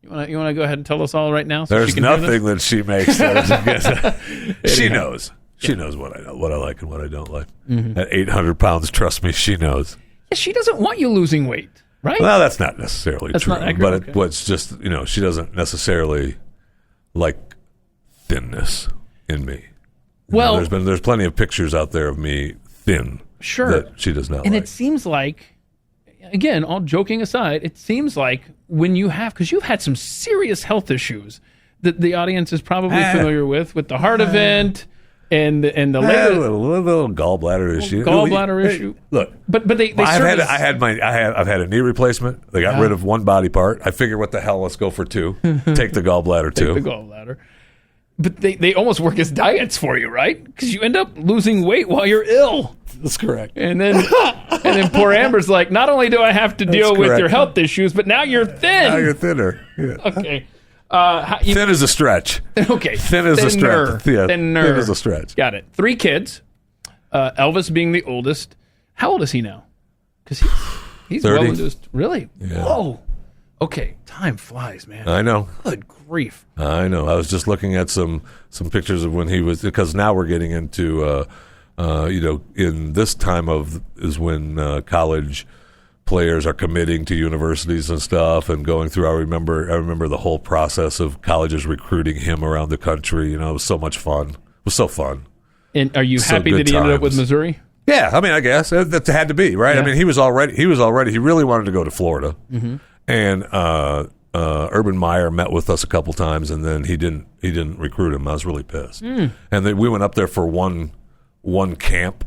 You want to go ahead and tell us all right now? So There's she can hear this? nothing that she makes that isn't good. She knows. She knows what I know, what I like and what I don't like. Mm-hmm. At 800 pounds, trust me, she knows. Yeah, she doesn't want you losing weight, right? Well, that's not necessarily That's true. not accurate, But okay. it's just, she doesn't necessarily like thinness in me. Well- there's plenty of pictures out there of me thin. Sure. That she does not And like. it seems like, again, all joking aside, it seems like when because you've had some serious health issues that the audience is probably familiar with the heart event and the a latest little gallbladder issue. gallbladder issue. Look, But they I've serve had a knee replacement. They got rid of one body part. I figured, what the hell? Let's go for two. Take the gallbladder too. the gallbladder. But they almost work as diets for you, right? Because you end up losing weight while you're ill. That's correct. And then poor Amber's like, not only do I have to deal with correct. your health issues, but now you're thin. Now you're thinner. Yeah. Okay. Thin is a stretch. Okay. Thin is a stretch. Yeah, Thinner. thin is a stretch. Got it. 3 kids. Elvis being the oldest. How old is he now? Because he's 30. well into really. Yeah. Whoa. Okay. Time flies, man. I know. Good grief. I know. I was just looking at some pictures of when he was, because now we're getting into, in this time is when college players are committing to universities and stuff and going through. I remember the whole process of colleges recruiting him around the country. It was so much fun. It was so fun. And are you So happy good that he ended up with times. Missouri? Yeah, I mean, I guess that had to be right. Yeah. I mean, he really wanted to go to Florida, and Urban Meyer met with us a couple times, and then he didn't recruit him. I was really pissed. And then we went up there for one camp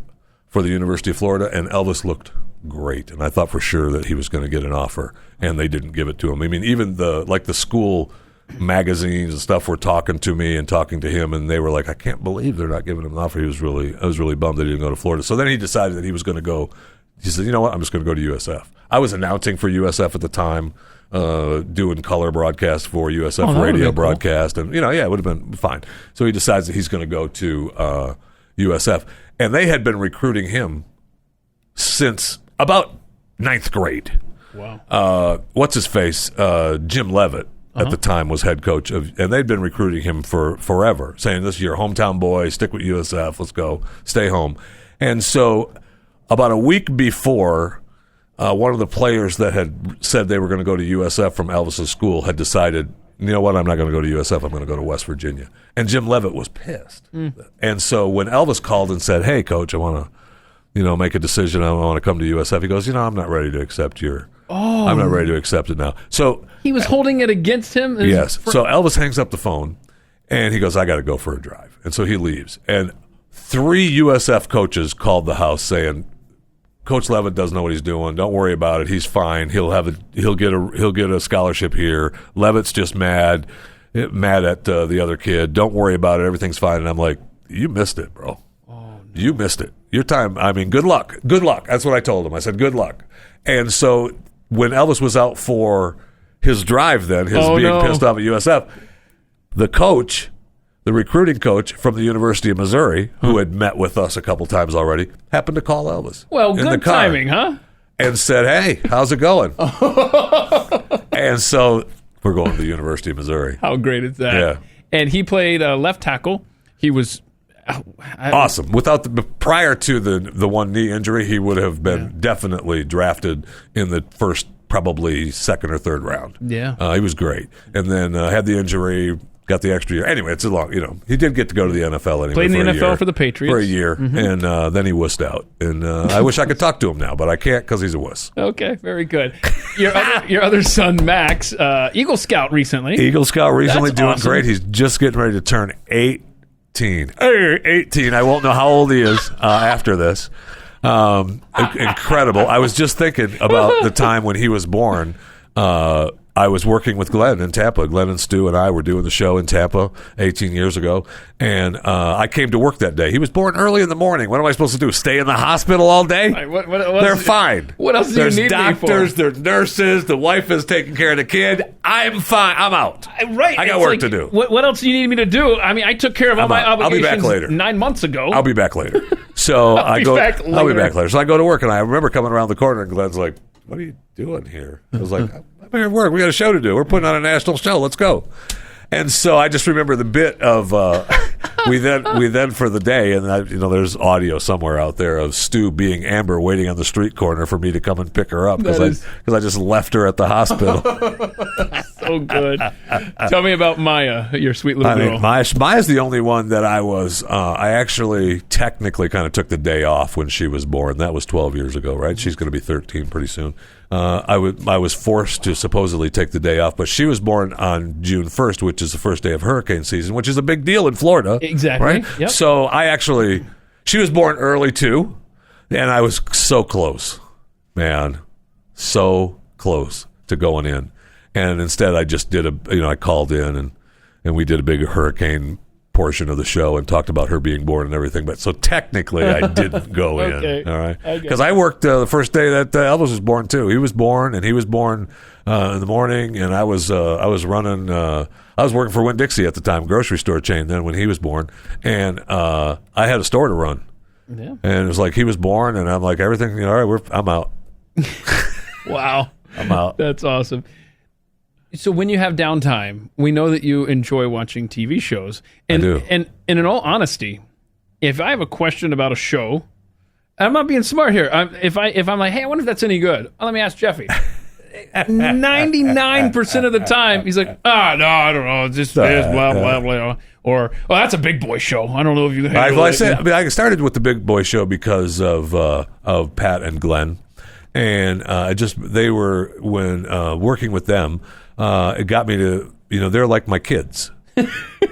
for the University of Florida, and Elvis looked great, and I thought for sure that he was going to get an offer, and they didn't give it to him. I mean, even the school magazines and stuff were talking to me and talking to him, and they were like, I can't believe they're not giving him an offer. I was really bummed that he didn't go to Florida. So then he decided that he was going to go. He said, you know what, I'm just going to go to USF. I was announcing for USF at the time, doing color broadcast for USF radio broadcast, and it would have been fine. So he decides that he's going to go to USF, and they had been recruiting him since about 9th grade. Wow. What's his face? Jim Levitt at the time was head coach and they'd been recruiting him for forever, saying, "This is your hometown boy. Stick with USF. Let's go. Stay home." And so, about a week before, one of the players that had said they were going to go to USF from Elvis's school had decided, "You know what? I'm not going to go to USF. I'm going to go to West Virginia." And Jim Levitt was pissed. And so when Elvis called and said, "Hey, coach, I want to, make a decision. I want to come to USF," he goes, "I'm not ready to accept I'm not ready to accept it now." So he was holding it against him? Yes. So Elvis hangs up the phone, and he goes, "I got to go for a drive." And so he leaves. And 3 USF coaches called the house saying, "Coach Levitt doesn't know what he's doing. Don't worry about it. He's fine. He'll get a scholarship here. Levitt's just mad at the other kid. Don't worry about it. Everything's fine." And I'm like, "You missed it, bro. You missed it. Your time. I mean, good luck. Good luck." That's what I told him. I said, "Good luck." And so when Elvis was out for his drive, then pissed off at USF, the recruiting coach from the University of Missouri, who had met with us a couple times already, happened to call Elvis. Well, good timing, huh? And said, "Hey, how's it going?" And so we're going to the University of Missouri. How great is that? Yeah. And he played left tackle. He was awesome. Prior to the one knee injury, he would have been definitely drafted in the first, probably second or third round. Yeah. He was great. And then had the injury, got the extra year. Anyway, it's a long, he did get to go to the NFL anyway. Played in the NFL year, for the Patriots. For a year, and then he wussed out. And I wish I could talk to him now, but I can't because he's a wuss. Okay, very good. Your other son, Max, Eagle Scout recently. Doing awesome. great. He's just getting ready to turn 18. 18. I won't know how old he is after this. Incredible. I was just thinking about the time when he was born. I was working with Glenn in Tampa. Glenn and Stu and I were doing the show in Tampa 18 years ago, and I came to work that day. He was born early in the morning. What am I supposed to do? Stay in the hospital all day? What They're fine. What else do There's you need doctors, me for? there's nurses, the wife is taking care of the kid. I'm fine. I'm out. Right. I got work to do. What else do you need me to do? I mean, I took care of all my obligations. I'll be back later. 9 months ago. I'll be back later. So I'll be back later. So I go to work, and I remember coming around the corner, and Glenn's like, "What are you doing here?" I was like, "I'm here at work. We got a show to do. We're putting on a national show. Let's go." And so I just remember the bit of we then for the day, and there's audio somewhere out there of Stu being Amber waiting on the street corner for me to come and pick her up because I just left her at the hospital. So good. Tell me about Maya, your sweet little girl. Maya's the only one that I actually technically kind of took the day off when she was born. That was 12 years ago, right? She's going to be 13 pretty soon. I was forced to supposedly take the day off, but she was born on June 1st, which is the first day of hurricane season, which is a big deal in Florida. Exactly. Right? Yep. So she was born early too, and I was so close, man, so close to going in. And instead I just did I called in and we did a big hurricane portion of the show and talked about her being born and everything. But so technically I didn't go in. All right. Because I worked the first day that Elvis was born too. He was born in the morning, and I was running, I was working for Winn-Dixie at the time, grocery store chain then when he was born. And I had a store to run. Yeah. And it was like he was born, and I'm like, everything, all right, I'm out. Wow. I'm out. That's awesome. So when you have downtime, we know that you enjoy watching TV shows. And, I do. And in all honesty, if I have a question about a show, I'm not being smart here. If I'm like, hey, I wonder if that's any good. Let me ask Jeffy. 99% of the time, he's like, no, I don't know. It's just this, blah, blah, blah. Or, that's a big boy show. I don't know if you can handle it. I started with the big boy show because of Pat and Glenn. And they were, when working with them, it got me to, they're like my kids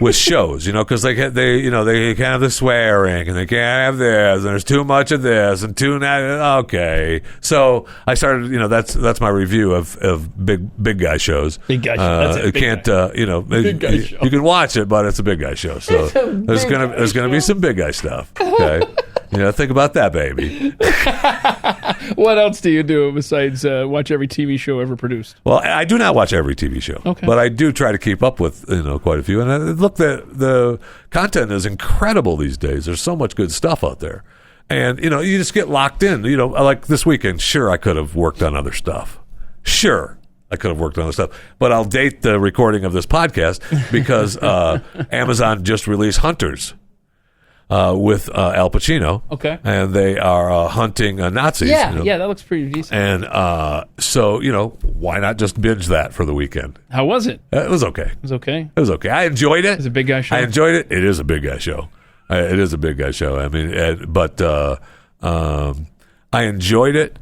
with shows, because they can't have the swearing, and they can't have this, and there's too much of this and too okay. So I started, that's my review of big guy shows. Big guy show. That's it. Big guy show. You can watch it, but it's a big guy show. So there's gonna be some big guy stuff. Okay. Think about that, baby. What else do you do besides watch every TV show ever produced? Well, I do not watch every TV show, but I do try to keep up with quite a few. And look, the content is incredible these days. There's so much good stuff out there, and you just get locked in. Like this weekend, sure, I could have worked on other stuff. Sure, I could have worked on other stuff, but I'll date the recording of this podcast because Amazon just released Hunters. With Al Pacino. Okay. And they are hunting Nazis. Yeah, that looks pretty decent. And so, why not just binge that for the weekend? How was it? It was okay. It was okay? It was okay. I enjoyed it. It was a big guy show? I enjoyed it. It is a big guy show. It is a big guy show. I mean, I enjoyed it.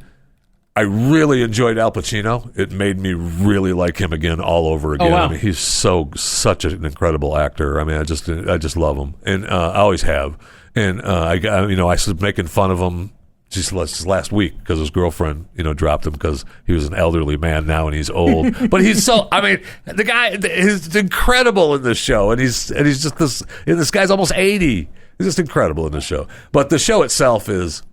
I really enjoyed Al Pacino. It made me really like him again all over again. Oh, wow. I mean, he's such an incredible actor. I mean, I just love him, and I always have. And I was making fun of him just last week because his girlfriend, dropped him because he was an elderly man now and he's old. But he's so. I mean, the guy is incredible in this show, and he's just this. And this guy's almost 80. He's just incredible in this show. But the show itself is.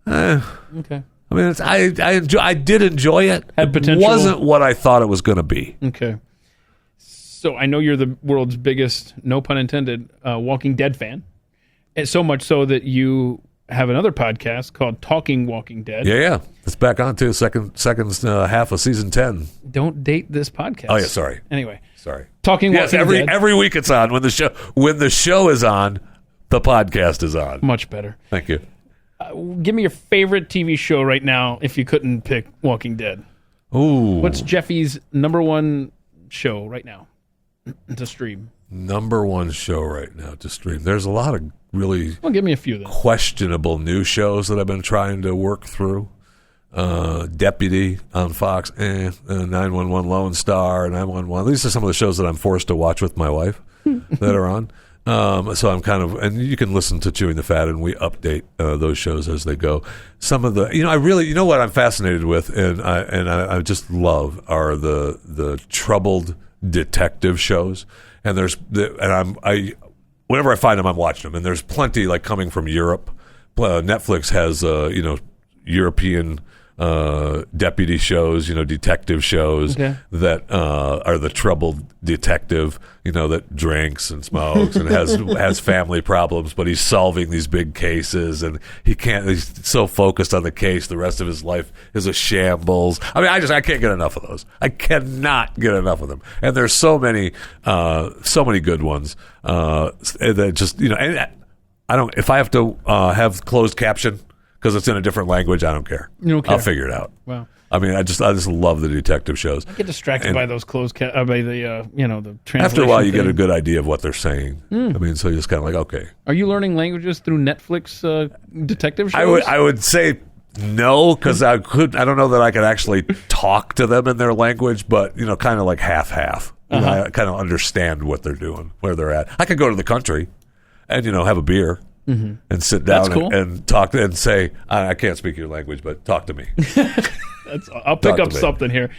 Okay. I mean, I did enjoy it. Had potential. It wasn't what I thought it was going to be. Okay. So I know you're the world's biggest, no pun intended, Walking Dead fan. And so much so that you have another podcast called Talking Walking Dead. Yeah. It's back on too. Second half of season 10. Don't date this podcast. Oh yeah, sorry. Anyway. Sorry. Talking Walking Dead. Every week it's on. When the show is on, the podcast is on. Much better. Thank you. Give me your favorite TV show right now if you couldn't pick Walking Dead. Ooh. What's Jeffy's number one show right now to stream? Number one show right now to stream. There's a lot of really Give me a few then. Questionable new shows that I've been trying to work through. Deputy on Fox, 911 Lone Star, 911. These are some of the shows that I'm forced to watch with my wife that are on. So I'm kind of, and you can listen to Chewing the Fat, and we update those shows as they go. Some of the, I really, what I'm fascinated with, and I just love are the troubled detective shows. And whenever I find them, I'm watching them, and there's plenty like coming from Europe. Netflix has European deputy shows, detective shows that are the troubled detective, that drinks and smokes and has family problems, but he's solving these big cases, and he's so focused on the case, the rest of his life is a shambles. I mean, I can't get enough of those. I cannot get enough of them. And there's so many good ones that just, and I don't, if I have to have closed caption because it's in a different language, I don't care. You don't care. I'll figure it out. Wow. I mean, I just love the detective shows. I get distracted by those closed by the the translation. After a while, you thing. get a good idea of what they're saying. I mean, so you're just kind of like, okay. Are you learning languages through Netflix detective shows? I would say no, because I don't know that I could actually talk to them in their language, but kind of like half. I kind of understand what they're doing, where they're at. I could go to the country and have a beer. Mm-hmm. And sit down and talk and say, I can't speak your language, but talk to me. I'll pick up something here.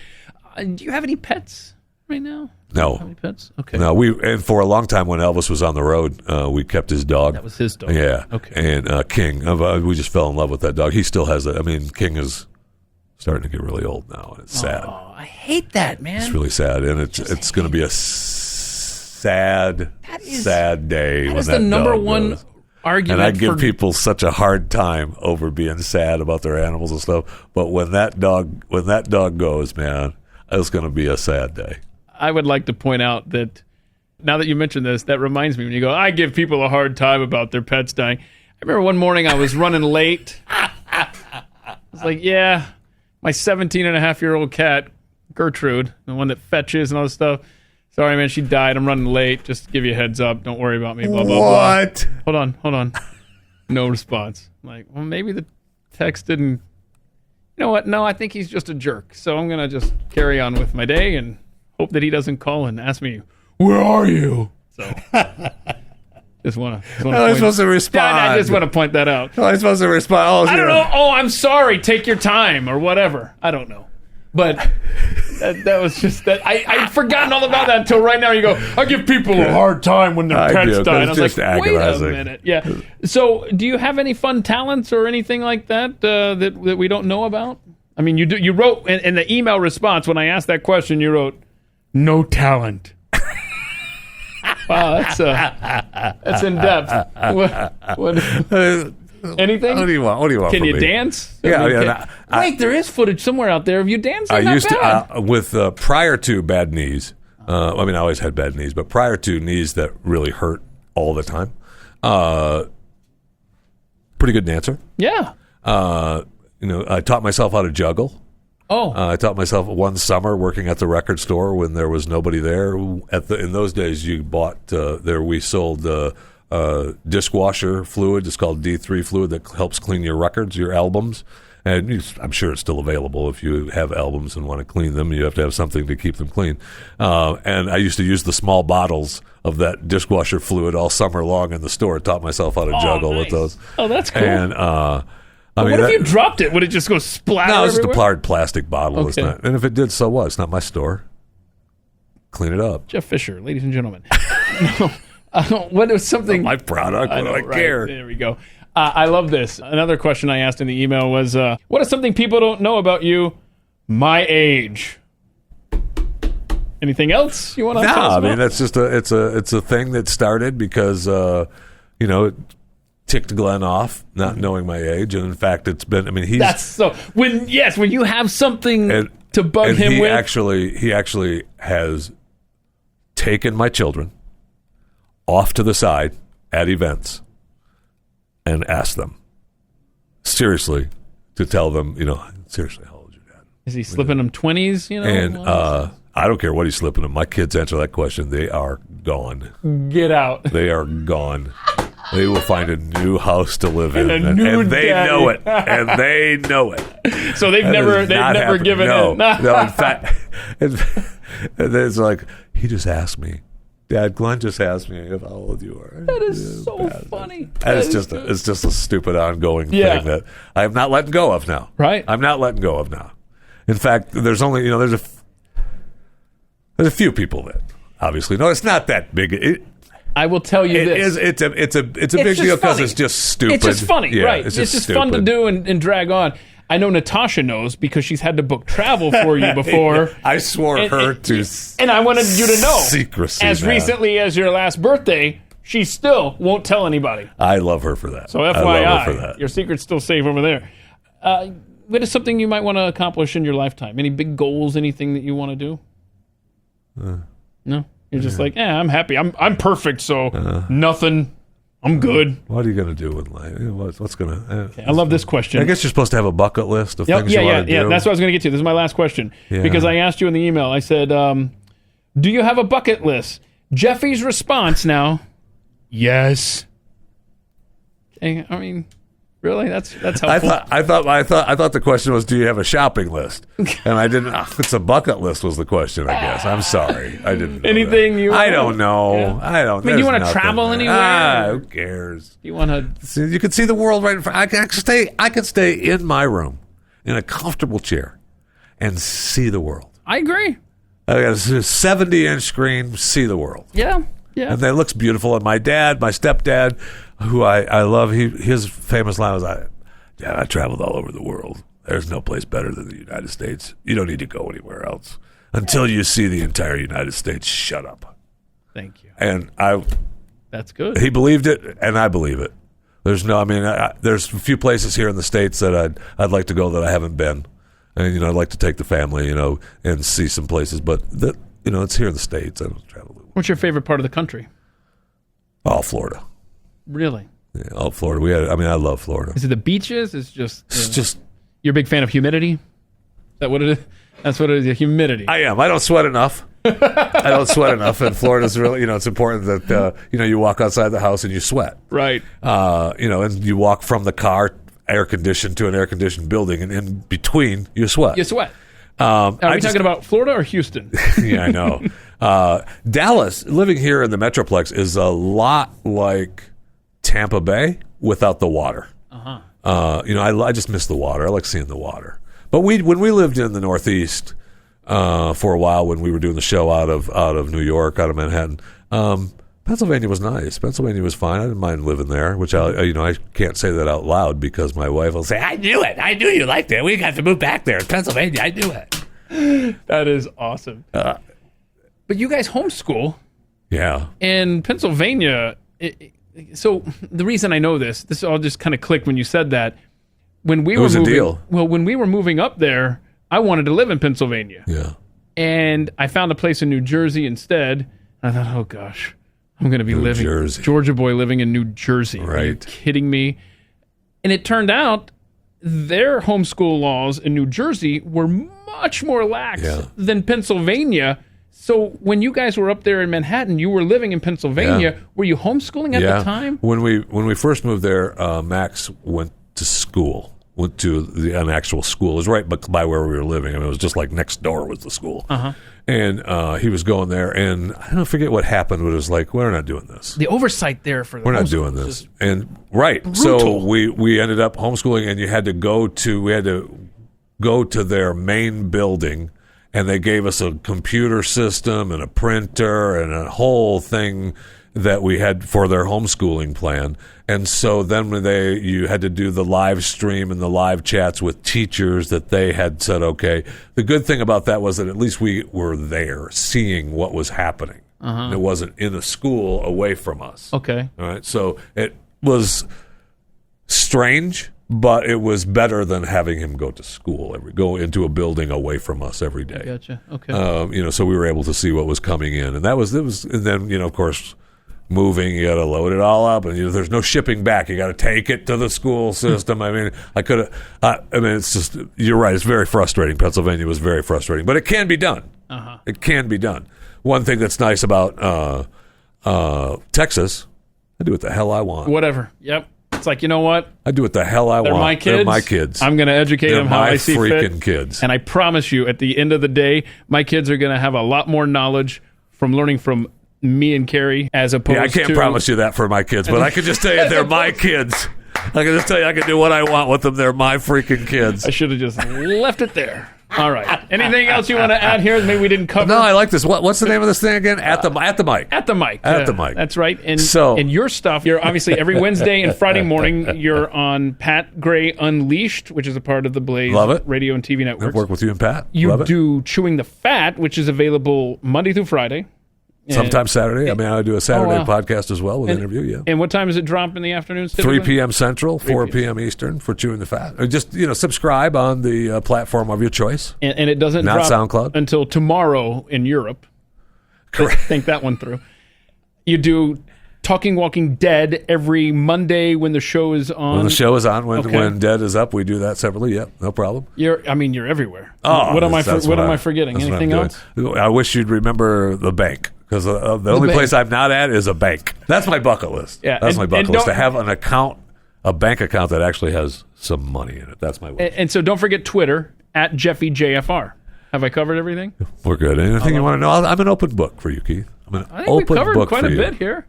Do you have any pets right now? No. Have any pets? Okay. No, and for a long time when Elvis was on the road, we kept his dog. That was his dog. Yeah. Okay. And King, we just fell in love with that dog. He still has that. I mean, King is starting to get really old now, and it's sad. Oh, I hate that, man. It's really sad, and it's going to be a sad day when that that the number dog one goes. argument. And I give people such a hard time over being sad about their animals and stuff. But when that dog goes, man, it's going to be a sad day. I would like to point out that now that you mentioned this, that reminds me when you go, I give people a hard time about their pets dying. I remember one morning I was running late. I was like, yeah, my 17-and-a-half-year-old cat, Gertrude, the one that fetches and all this stuff. Sorry, man, she died. I'm running late. Just to give you a heads up. Don't worry about me. Blah, blah, what? Blah. Hold on. No response. I'm like, well, maybe the text didn't. You know what? No, I think he's just a jerk. So I'm going to just carry on with my day and hope that he doesn't call and ask me, where are you? So just want to. I'm supposed to respond. I just want to point that out. I'm supposed to respond. I don't know. Oh, I'm sorry. Take your time or whatever. I don't know. But That was just that. I'd forgotten all about that until right now. You go, I give people a hard time when their pets die. And I was like, wait a minute. Yeah. So, do you have any fun talents or anything like that that we don't know about? I mean, you wrote in the email response when I asked that question, you wrote, no talent. Wow, that's in depth. What anything? What do you want? Can from you me? dance? Yeah. Wait, there is footage somewhere out there of you dancing. I used bad. to with prior to bad knees. I always had bad knees, but prior to knees that really hurt all the time. Pretty good dancer. Yeah. I taught myself how to juggle. Oh. I taught myself one summer working at the record store when there was nobody there. In those days, you bought we sold dishwasher fluid. It's called D3 fluid that helps clean your records, your albums. And I'm sure it's still available if you have albums and want to clean them. You have to have something to keep them clean. And I used to use the small bottles of that dishwasher fluid all summer long in the store. Taught myself how to juggle with those. Oh, that's cool. And what if you dropped it? Would it just go splatter? No, it's just a everywhere? hard plastic bottle. Okay. It's not, and if it did, so what? It's not my store. Clean it up. Jeff Fisher, ladies and gentlemen. What is something? My product. What do I care? There we go. I love this. Another question I asked in the email was, what is something people don't know about you my age? Anything else you want to tell us about? I mean, that's just it's a thing that started because, it ticked Glenn off, not knowing my age. And in fact, it's been, that's so, when you have something to bug him with. He actually has taken my children off to the side at events and asked them seriously to tell them, seriously, how old is your dad? Is he slipping them 20s? And I don't care what he's slipping them. My kids answer that question. They are gone. Get out. They are gone. They will find a new house to live in, and they know it. And they know it. So they've never given no, in. No, in fact, it's like he just asked me. Dad, Glenn just asked me how old you are. That is so funny. And it's just a stupid ongoing thing that I am not letting go of now. Right. I'm not letting go of now. In fact, there's only there's a few people that obviously it's not that big. I will tell you this. It's a big deal because it's just stupid. It's just funny, yeah, right? It's just fun to do and drag on. I know Natasha knows because she's had to book travel for you before. I swore her to and I wanted you to know secrecy. As recently as your last birthday, she still won't tell anybody. I love her for that. So FYI, I love her for that. Your secret's still safe over there. What is something you might want to accomplish in your lifetime? Any big goals? Anything that you want to do? No, you're just like, I'm happy. I'm perfect. So nothing. I'm good. What are you going to do with life? What's going to... Okay, I love this question. I guess you're supposed to have a bucket list of things you want to do. Yeah, that's what I was going to get to. This is my last question. Yeah. Because I asked you in the email, I said, do you have a bucket list? Jeffy's response now, yes. Okay, I mean... Really? That's helpful. I thought the question was, do you have a shopping list? And I didn't. It's a bucket list was the question. I guess. I'm sorry. I didn't. Know Anything that. you? I don't know. Yeah. I don't. I mean, do you want to travel anywhere? Who cares? You want to? You can see the world right in front. I can stay in my room in a comfortable chair and see the world. I agree. I got a 70-inch screen. See the world. Yeah. Yeah. And that looks beautiful. And my stepdad, who I love, his famous line was, Dad, I traveled all over the world. There's no place better than the United States. You don't need to go anywhere else. Until you see the entire United States, shut up. Thank you. And that's good. He believed it, and I believe it. There's there's a few places here in the States that I'd like to go that I haven't been. And, I'd like to take the family, and see some places. But, it's here in the States. I don't travel. What's your favorite part of the country? Oh, Florida. Really? Yeah, Florida. I love Florida. Is it the beaches? It's just. You're a big fan of humidity? Is that what it is? That's what it is, the humidity. I am. I don't sweat enough. And Florida's really, it's important that, you walk outside the house and you sweat. Right. And you walk from the car, air-conditioned, to an air-conditioned building, and in between, you sweat. You sweat. Are we talking about Florida or Houston? Yeah, I know. Dallas, living here in the Metroplex, is a lot like Tampa Bay without the water. I just miss the water. I like seeing the water. But when we lived in the Northeast, for a while when we were doing the show out of New York, out of Manhattan. Pennsylvania was nice. Pennsylvania was fine. I didn't mind living there, which I can't say that out loud because my wife will say, "I knew it. I knew you liked it. We got to move back there in Pennsylvania. I knew it." That is awesome. But you guys homeschool. Yeah. In Pennsylvania, so the reason I know this all just kind of clicked when you said that. When we were moving, a deal. Well, when we were moving up there, I wanted to live in Pennsylvania. Yeah. And I found a place in New Jersey instead. I thought, oh gosh, I'm going to be Georgia boy living in New Jersey. Right. Are you kidding me? And it turned out their homeschool laws in New Jersey were much more lax than Pennsylvania. So when you guys were up there in Manhattan, you were living in Pennsylvania. Were you homeschooling at the time? When we first moved there, Max went to school. Went to an actual school. It was right by where we were living. I mean, it was just like next door was the school. Uh-huh. And he was going there, and I don't forget what happened, but it was like, we're not doing this. The oversight there for the we're not doing this. And brutal. So we ended up homeschooling, and we had to go to their main building, and they gave us a computer system and a printer and a whole thing that we had for their homeschooling plan. And so then when you had to do the live stream and the live chats with teachers that they had said, okay. The good thing about that was that at least we were there seeing what was happening. Uh-huh. It wasn't in a school away from us. Okay. All right. So it was strange, but it was better than having him go to school, go into a building away from us every day. Gotcha. Okay. So we were able to see what was coming in, and and then of course, moving, you got to load it all up, and there's no shipping back. You got to take it to the school system. I mean, it's just, you're right. It's very frustrating. Pennsylvania was very frustrating, but it can be done. Uh-huh. It can be done. One thing that's nice about Texas, I do what the hell I want. Whatever. Yep. It's like, you know what? I do what the hell I want. My kids. They're my kids. I'm going to educate them how I see fit. They're my freaking kids. And I promise you, at the end of the day, my kids are going to have a lot more knowledge from learning from me and Carrie as opposed to... I can't promise you that for my kids, but I can just tell you they're my kids. I can just tell you I can do what I want with them. They're my freaking kids. I should have just left it there. All right. Anything else you want to add here? Maybe we didn't cover. No, I like this. What's the name of this thing again? At the mic. At the mic. At the mic. That's right. And your stuff. You're obviously every Wednesday and Friday morning. You're on Pat Gray Unleashed, which is a part of the Blaze Radio and TV network. I've worked with you and Pat. You do Chewing the Fat, which is available Monday through Friday. Sometimes Saturday. I mean, I do a Saturday podcast as well with interview. Yeah. And what time does it drop in the afternoons? 3 p.m. Central, 4 p.m. Eastern for Chewing the Fat. Or just subscribe on the platform of your choice. And it doesn't drop SoundCloud until tomorrow in Europe. Correct. Think that one through. You do Talking Walking Dead every Monday when the show is on. When the show is on, when Dead is up, we do that separately. Yep, no problem. You're everywhere. Oh, what am I forgetting? Anything else? I wish you'd remember the bank. Because the only place I'm not at is a bank. That's my bucket list. Yeah, that's my bucket list, to have an account, a bank account that actually has some money in it. That's my wish. And so don't forget Twitter, at JeffyJFR. Have I covered everything? We're good. Anything you want to know? I'm an open book for you, Keith. I think we covered quite a bit here.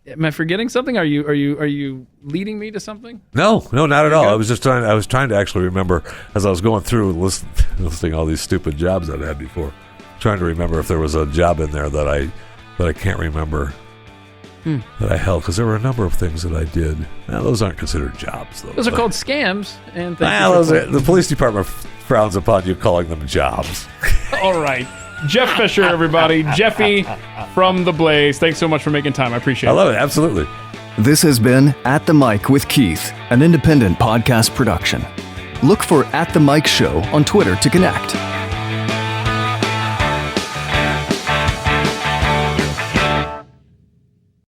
Am I forgetting something? Are you leading me to something? No, not at all. I was trying to actually remember as I was going through listing all these stupid jobs I've had before. Trying to remember if there was a job in there that I can't remember that I held, because there were a number of things that I did. Now, those aren't considered jobs, though. Those are called scams, and the police department frowns upon you calling them jobs. All right, Jeff Fisher, everybody, Jeffy from the Blaze. Thanks so much for making time. I appreciate it. I love it. Absolutely. This has been At the Mic with Keith, an independent podcast production. Look for At the Mic Show on Twitter to connect.